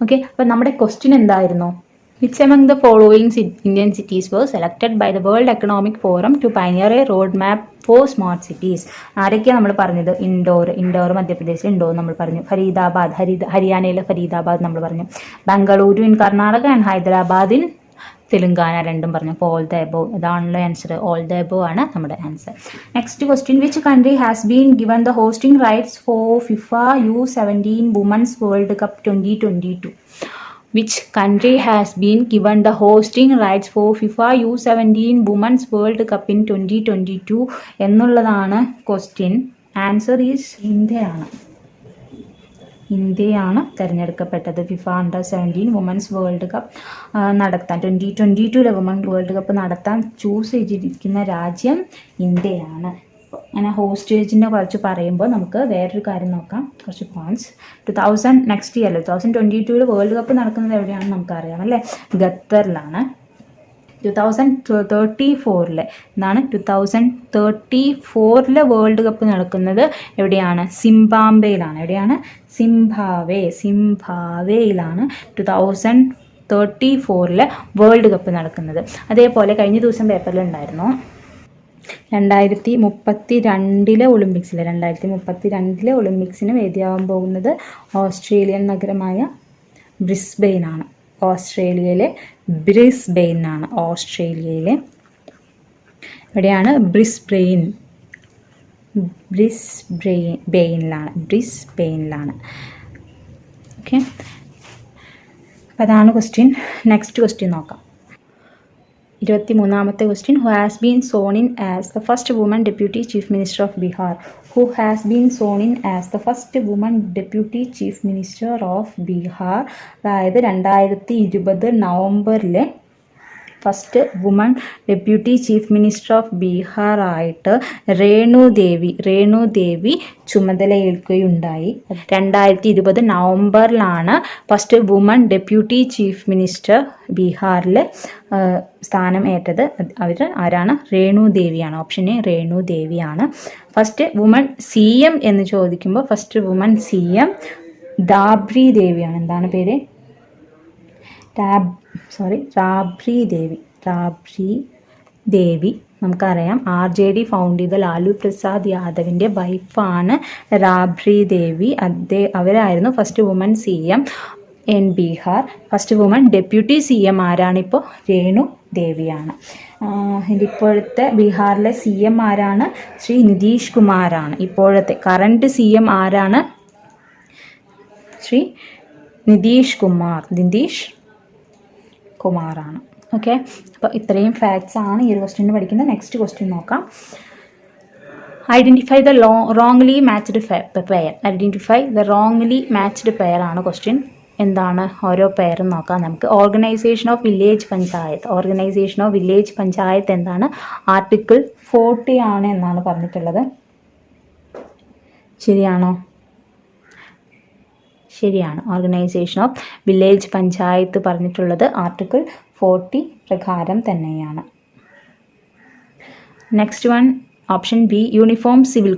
Okay, അപ്പം നമ്മുടെ ക്വസ്റ്റ്യൻ എന്തായിരുന്നു? Which among the following Indian cities were selected by the World Economic Forum to pioneer a roadmap for smart cities? ആരൊക്കെയാണ് നമ്മൾ പറഞ്ഞത്? Indoor മധ്യപ്രദേശിൽ ഇൻഡോർ നമ്മൾ പറഞ്ഞു. ഫരീദാബാദ് ഹരിയാനയിലെ ഫരീദാബാദ് നമ്മൾ പറഞ്ഞു. Bengaluru in Karnataka and Hyderabad in Telangana രണ്ടും പറഞ്ഞു. അപ്പോൾ ഓൾ ദ എബോവ്, ഇതാണല്ലോ ആൻസർ. ഓൾ ദ എബോവ് ആണ് നമ്മുടെ answer. Next question. Which country has been given the hosting rights for FIFA U17 women's world cup 2022? Which country has been given the hosting rights for FIFA U17 Women's World Cup in 2022 എന്നുള്ളതാണ് question. Answer is ഇന്ത്യയാണ്. ഇന്ത്യയാണ് തിരഞ്ഞെടുക്കപ്പെട്ടത് FIFA അണ്ടർ-17 women's world cup നടത്താൻ 2022 woman world cup നടത്താൻ choose ചെയ്തിരിക്കുന്ന രാജ്യം ഇന്ത്യയാണ്. അങ്ങനെ ഹോസ്റ്റേജിനെ കുറിച്ച് പറയുമ്പോൾ നമുക്ക് വേറൊരു കാര്യം നോക്കാം, കുറച്ച് പോയിന്റ്സ്. 2022 വേൾഡ് കപ്പ് നടക്കുന്നത് എവിടെയാണെന്ന് നമുക്കറിയാം അല്ലേ? ഖത്തറിലാണ്. 2034 എന്നാണ് 2034 വേൾഡ് കപ്പ് നടക്കുന്നത് എവിടെയാണ്? സിംബാബ്വേയിലാണ്. എവിടെയാണ്? സിംബാബ്വേയിലാണ് 2034 വേൾഡ് കപ്പ് നടക്കുന്നത്. അതേപോലെ കഴിഞ്ഞ ദിവസം പേപ്പറിലുണ്ടായിരുന്നു 2032 ഒളിമ്പിക്സിൽ 2032 ഒളിമ്പിക്സിന് വേദിയാവാൻ പോകുന്നത് ഓസ്ട്രേലിയൻ നഗരമായ ബ്രിസ്ബെയിനാണ്. ഓസ്ട്രേലിയയിലെ ബ്രിസ്ബെയിനാണ്. എവിടെയാണ്? ബ്രിസ്ബെയിനിലാണ്. ഓക്കെ, അതാണ് ക്വസ്റ്റ്യൻ. നെക്സ്റ്റ് ക്വസ്റ്റ്യൻ നോക്കാം. 23ാമത്തെ question. Who has been sworn in as the first woman deputy chief minister of Bihar. Who has been sworn in as the first woman deputy chief minister of Bihar. അതായത് 2020 നവംബറിലെ first woman deputy chief minister of Bihar ആയിട്ട് രേണു ദേവി ചുമതലയേൽക്കുകയുണ്ടായി. 2020 നവംബറിലാണ് first woman deputy chief minister ബീഹാറിൽ സ്ഥാനം ഏറ്റത്. അവർ ആരാണ്? രേണു ദേവിയാണ്. Option A Renu ദേവിയാണ്. ഫസ്റ്റ് വുമൺ CM എന്ന് ചോദിക്കുമ്പോൾ ഫസ്റ്റ് വുമൺ CM രാബ്രി ദേവിയാണ്. എന്താണ് പേര്? രാബ്രി ദേവി. നമുക്കറിയാം RJD ഫൗണ്ട് ചെയ്ത ലാലു പ്രസാദ് യാദവിൻ്റെ വൈഫാണ് രാബ്രി ദേവി. അവരായിരുന്നു first woman CM in Bihar. First woman deputy CM ആരാണിപ്പോൾ? രേണു ദേവിയാണ്. ഇപ്പോഴത്തെ ബീഹാറിലെ CM ആരാണ്? ശ്രീ നിതീഷ് കുമാറാണ്. ഇപ്പോഴത്തെ കറണ്ട് CM ആരാണ്? ശ്രീ നിതീഷ് കുമാറാണ്. ഓക്കെ, അപ്പോൾ ഇത്രയും ഫാക്ട്സ് ആണ് ഈ ഒരു ക്വസ്റ്റ്യന് പഠിക്കുന്നത്. നെക്സ്റ്റ് ക്വസ്റ്റ്യൻ നോക്കാം. Identify the wrongly matched pair. Identify the wrongly matched pair ആണ് ക്വസ്റ്റ്യൻ. എന്താണ് ഓരോ പെയറും നോക്കാം നമുക്ക്. ഓർഗനൈസേഷൻ ഓഫ് വില്ലേജ് പഞ്ചായത്ത് എന്താണ്? ആർട്ടിക്കിൾ 40 ആണ് എന്നാണ് പറഞ്ഞിട്ടുള്ളത്. ശരിയാണോ? ശരിയാണ്. ഓർഗനൈസേഷൻ ഓഫ് വില്ലേജ് പഞ്ചായത്ത് പറഞ്ഞിട്ടുള്ളത് ആർട്ടിക്കിൾ 40 പ്രകാരം തന്നെയാണ്. Next one option B uniform civil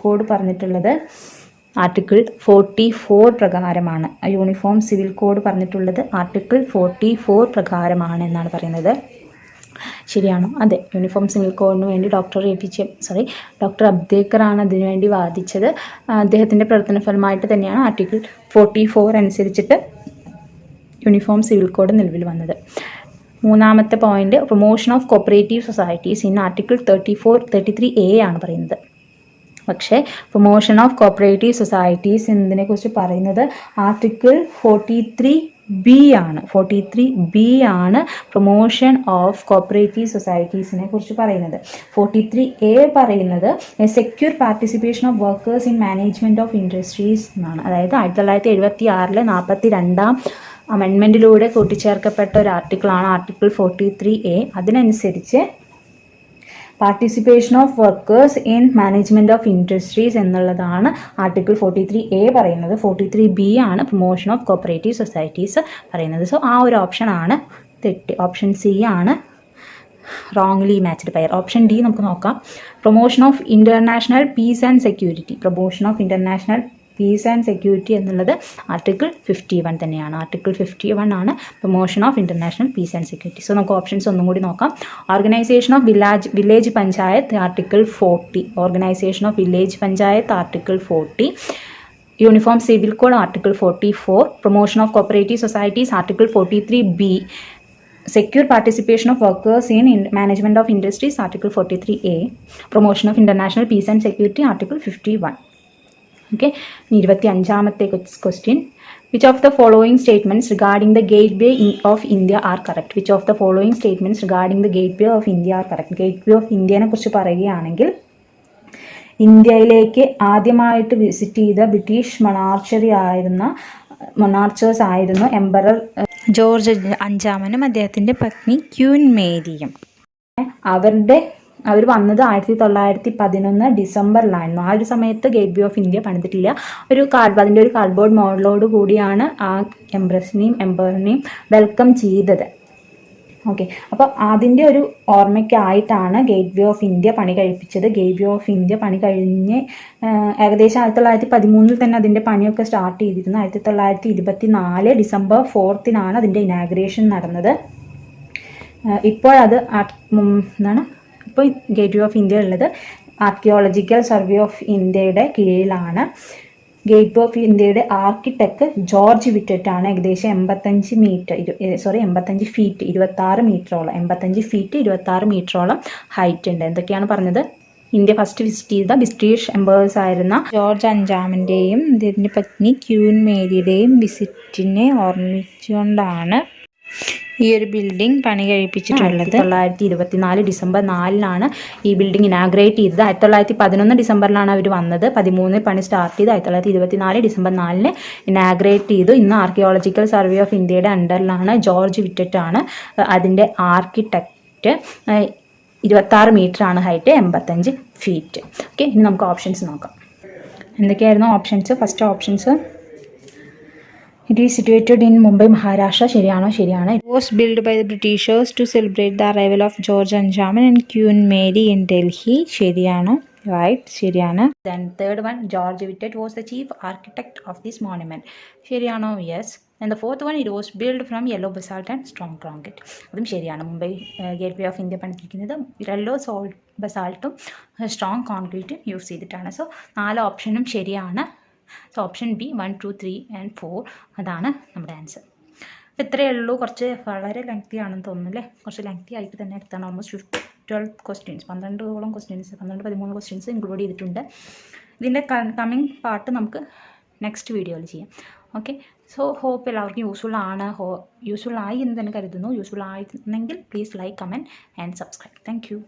code പറഞ്ഞിട്ടുള്ളത് ആർട്ടിക്കിൾ 44 പ്രകാരമാണ്. യൂണിഫോം സിവിൽ കോഡ് പറഞ്ഞിട്ടുള്ളത് ആർട്ടിക്കിൾ 44 പ്രകാരമാണ് എന്നാണ് പറയുന്നത്. ശരിയാണോ? അതെ. യൂണിഫോം സിവിൽ കോഡിന് വേണ്ടി ഡോക്ടർ അബ്ദേക്കറാണ് അതിനുവേണ്ടി വാദിച്ചത്. അദ്ദേഹത്തിൻ്റെ പ്രവർത്തന ഫലമായിട്ട് തന്നെയാണ് ആർട്ടിക്കിൾ 44 അനുസരിച്ചിട്ട് യൂണിഫോം സിവിൽ കോഡ് നിലവിൽ വന്നത്. മൂന്നാമത്തെ point promotion of cooperative societies in article 33A ആണ് പറയുന്നത്. പക്ഷേ പ്രൊമോഷൻ ഓഫ് കോപ്പറേറ്റീവ് സൊസൈറ്റീസ് എന്നതിനെക്കുറിച്ച് പറയുന്നത് ആർട്ടിക്കിൾ 43B ആണ് പ്രൊമോഷൻ ഓഫ് കോപ്പറേറ്റീവ് സൊസൈറ്റീസിനെ കുറിച്ച് പറയുന്നത്. 43A പറയുന്നത് secure participation of workers in management of industries എന്നാണ്. അതായത് 1976 42ാം അമെൻമെൻറ്റിലൂടെ കൂട്ടിച്ചേർക്കപ്പെട്ട ഒരു ആർട്ടിക്കിളാണ് ആർട്ടിക്കിൾ 43A. അതിനനുസരിച്ച് participation of workers in management of industries എന്നുള്ളതാണ് ആർട്ടിക്കിൾ 43A പറയുന്നത്. 43B ആണ് പ്രൊമോഷൻ ഓഫ് കോപ്പറേറ്റീവ് സൊസൈറ്റീസ് പറയുന്നത്. സോ ആ ഒരു ഓപ്ഷനാണ് തെറ്റ്. ഓപ്ഷൻ സി ആണ് wrongly matched pair. Option D നമുക്ക് നോക്കാം. Promotion of international peace and security എന്നുള്ളത് ആർട്ടിക്കിൾ 51 തന്നെയാണ്. ആർട്ടിക്കിൾ 51 ആണ് promotion of international peace and security. So നമുക്ക് ഓപ്ഷൻസ് ഒന്നും കൂടി നോക്കാം. Organisation of village panchayat article 40. Article 40. Uniform civil code article 44. Promotion of cooperative societies article 43B. Secure participation of workers in management of industries article 43A. Promotion of international peace and security article 51. Okay, 25ാമത്തെ question. Which of the following statements regarding the gateway of India are correct? Gateway of India കുറിച്ച് പറയുകയാണെങ്കിൽ ഇന്ത്യയിലേക്ക് ആദ്യമായിട്ട് visit ചെയ്ത British മൊണാർച്ചേഴ്സ് ആയിരുന്നു emperor George 5ാമനും അദ്ദേഹത്തിൻ്റെ പത്നി queen മേരിയും. അവർ വന്നത് 1911 ഡിസംബറിലായിരുന്നു. ആ ഒരു സമയത്ത് ഗേറ്റ് വേ ഓഫ് ഇന്ത്യ പണിതിട്ടില്ല. അതിൻ്റെ ഒരു കാർഡ്ബോർഡ് മോഡലോട് കൂടിയാണ് ആ എംപറിനെയും വെൽക്കം ചെയ്തത്. ഓക്കെ, അപ്പോൾ അതിൻ്റെ ഒരു ഓർമ്മയ്ക്കായിട്ടാണ് ഗേറ്റ് വേ ഓഫ് ഇന്ത്യ പണി കഴിപ്പിച്ചത്. ഗേറ്റ് വേ ഓഫ് ഇന്ത്യ പണി കഴിഞ്ഞ് ഏകദേശം 1913 തന്നെ അതിൻ്റെ പണിയൊക്കെ സ്റ്റാർട്ട് ചെയ്തിരുന്നു. 1924 ഡിസംബർ 4 അതിൻ്റെ ഇനാഗ്രേഷൻ നടന്നത്. ഇപ്പോഴത് ഇപ്പോൾ ഗേറ്റ് വേ ഓഫ് ഇന്ത്യ ഉള്ളത് ആർക്കിയോളജിക്കൽ സർവേ ഓഫ് ഇന്ത്യയുടെ കീഴിലാണ്. ഗേറ്റ് വേ ഓഫ് ഇന്ത്യയുടെ ആർക്കിടെക്ട് ജോർജ് വിറ്ററ്റാണ്. ഏകദേശം 85 ഫീറ്റ് 26 മീറ്ററോളം ഹൈറ്റ് ഉണ്ട്. എന്തൊക്കെയാണ് പറഞ്ഞത്? ഇന്ത്യ ഫസ്റ്റ് വിസിറ്റ് ചെയ്ത ബ്രിട്ടീഷ് എംപേഴ്സ് ആയിരുന്ന ജോർജ് അഞ്ചാമൻ്റെയും ഇതിൻ്റെ പത്നി ക്യൂൻ മേരിയുടെയും വിസിറ്റിനെ ഓർമ്മിച്ചുകൊണ്ടാണ് ഈ ഒരു ബിൽഡിംഗ് പണി കഴിപ്പിച്ചിട്ടുള്ളത്. 1924 ഡിസംബർ 4 ഈ ബിൽഡിംഗ് ഇനാഗ്രേറ്റ് ചെയ്തത്. 1911 ഡിസംബറിലാണ് അവർ വന്നത്. 13 പണി സ്റ്റാർട്ട് ചെയ്ത് 1924 ഡിസംബർ 4 ഇനാഗ്രേറ്റ് ചെയ്തു. ഇന്ന് ആർക്കിയോളജിക്കൽ സർവേ ഓഫ് ഇന്ത്യയുടെ അണ്ടറിലാണ്. ജോർജ് വിറ്ററ്റാണ് അതിൻ്റെ ആർക്കിടെക്റ്റ്. 26 മീറ്ററാണ് ഹൈറ്റ്, 85 ഫീറ്റ്. ഓക്കെ, ഇനി നമുക്ക് ഓപ്ഷൻസ് നോക്കാം. എന്തൊക്കെയായിരുന്നു options? First options, it is situated in Mumbai, Maharashtra. ശരിയാണോ? ശരിയാണ്. It was built by the Britishers to celebrate the arrival of George Anjaman and Queen Mary in Delhi. ശരിയാണ്. Right, ശരിയാണ്. Then third one, George Whitted was the chief architect of this monument. ശരിയാണോ? Yes. And the fourth one, it was built from yellow basalt and strong concrete. അതും ശരിയാണ്. Mumbai gateway of India പണിതിരിക്കുന്നത് yellow ബസാൾട്ടും strong കോൺക്രീറ്റും use ചെയ്തിട്ടാണ്. So 4 ഓപ്ഷനും ശരിയാണ്. So option B 1, 2, 3 and 4 അതാണ് നമ്മുടെ ആൻസർ. അപ്പോൾ ഇത്രയേ ഉള്ളൂ. കുറച്ച് വളരെ ലെങ്തി ആണെന്ന് തോന്നുന്നു അല്ലേ? കുറച്ച് ലെങ്തി ആയിട്ട് തന്നെ എടുത്താണ്. ഓൾമോസ്റ്റ് 12 ക്വസ്റ്റ്യൻസ്, 12ഓളം ക്വസ്റ്റ്യൻസ്, 13 ക്വസ്റ്റ്യൻസ് ഇൻക്ലൂഡ് ചെയ്തിട്ടുണ്ട്. ഇതിൻ്റെ കമ്മിങ് പാർട്ട് നമുക്ക് നെക്സ്റ്റ് വീഡിയോയിൽ ചെയ്യാം. ഓക്കെ, സോ ഹോപ്പ് എല്ലാവർക്കും യൂസ്ഫുൾ ആയി എന്ന് തന്നെ കരുതുന്നു. യൂസ്ഫുൾ ആയിരുന്നെങ്കിൽ please like, comment and subscribe. Thank U.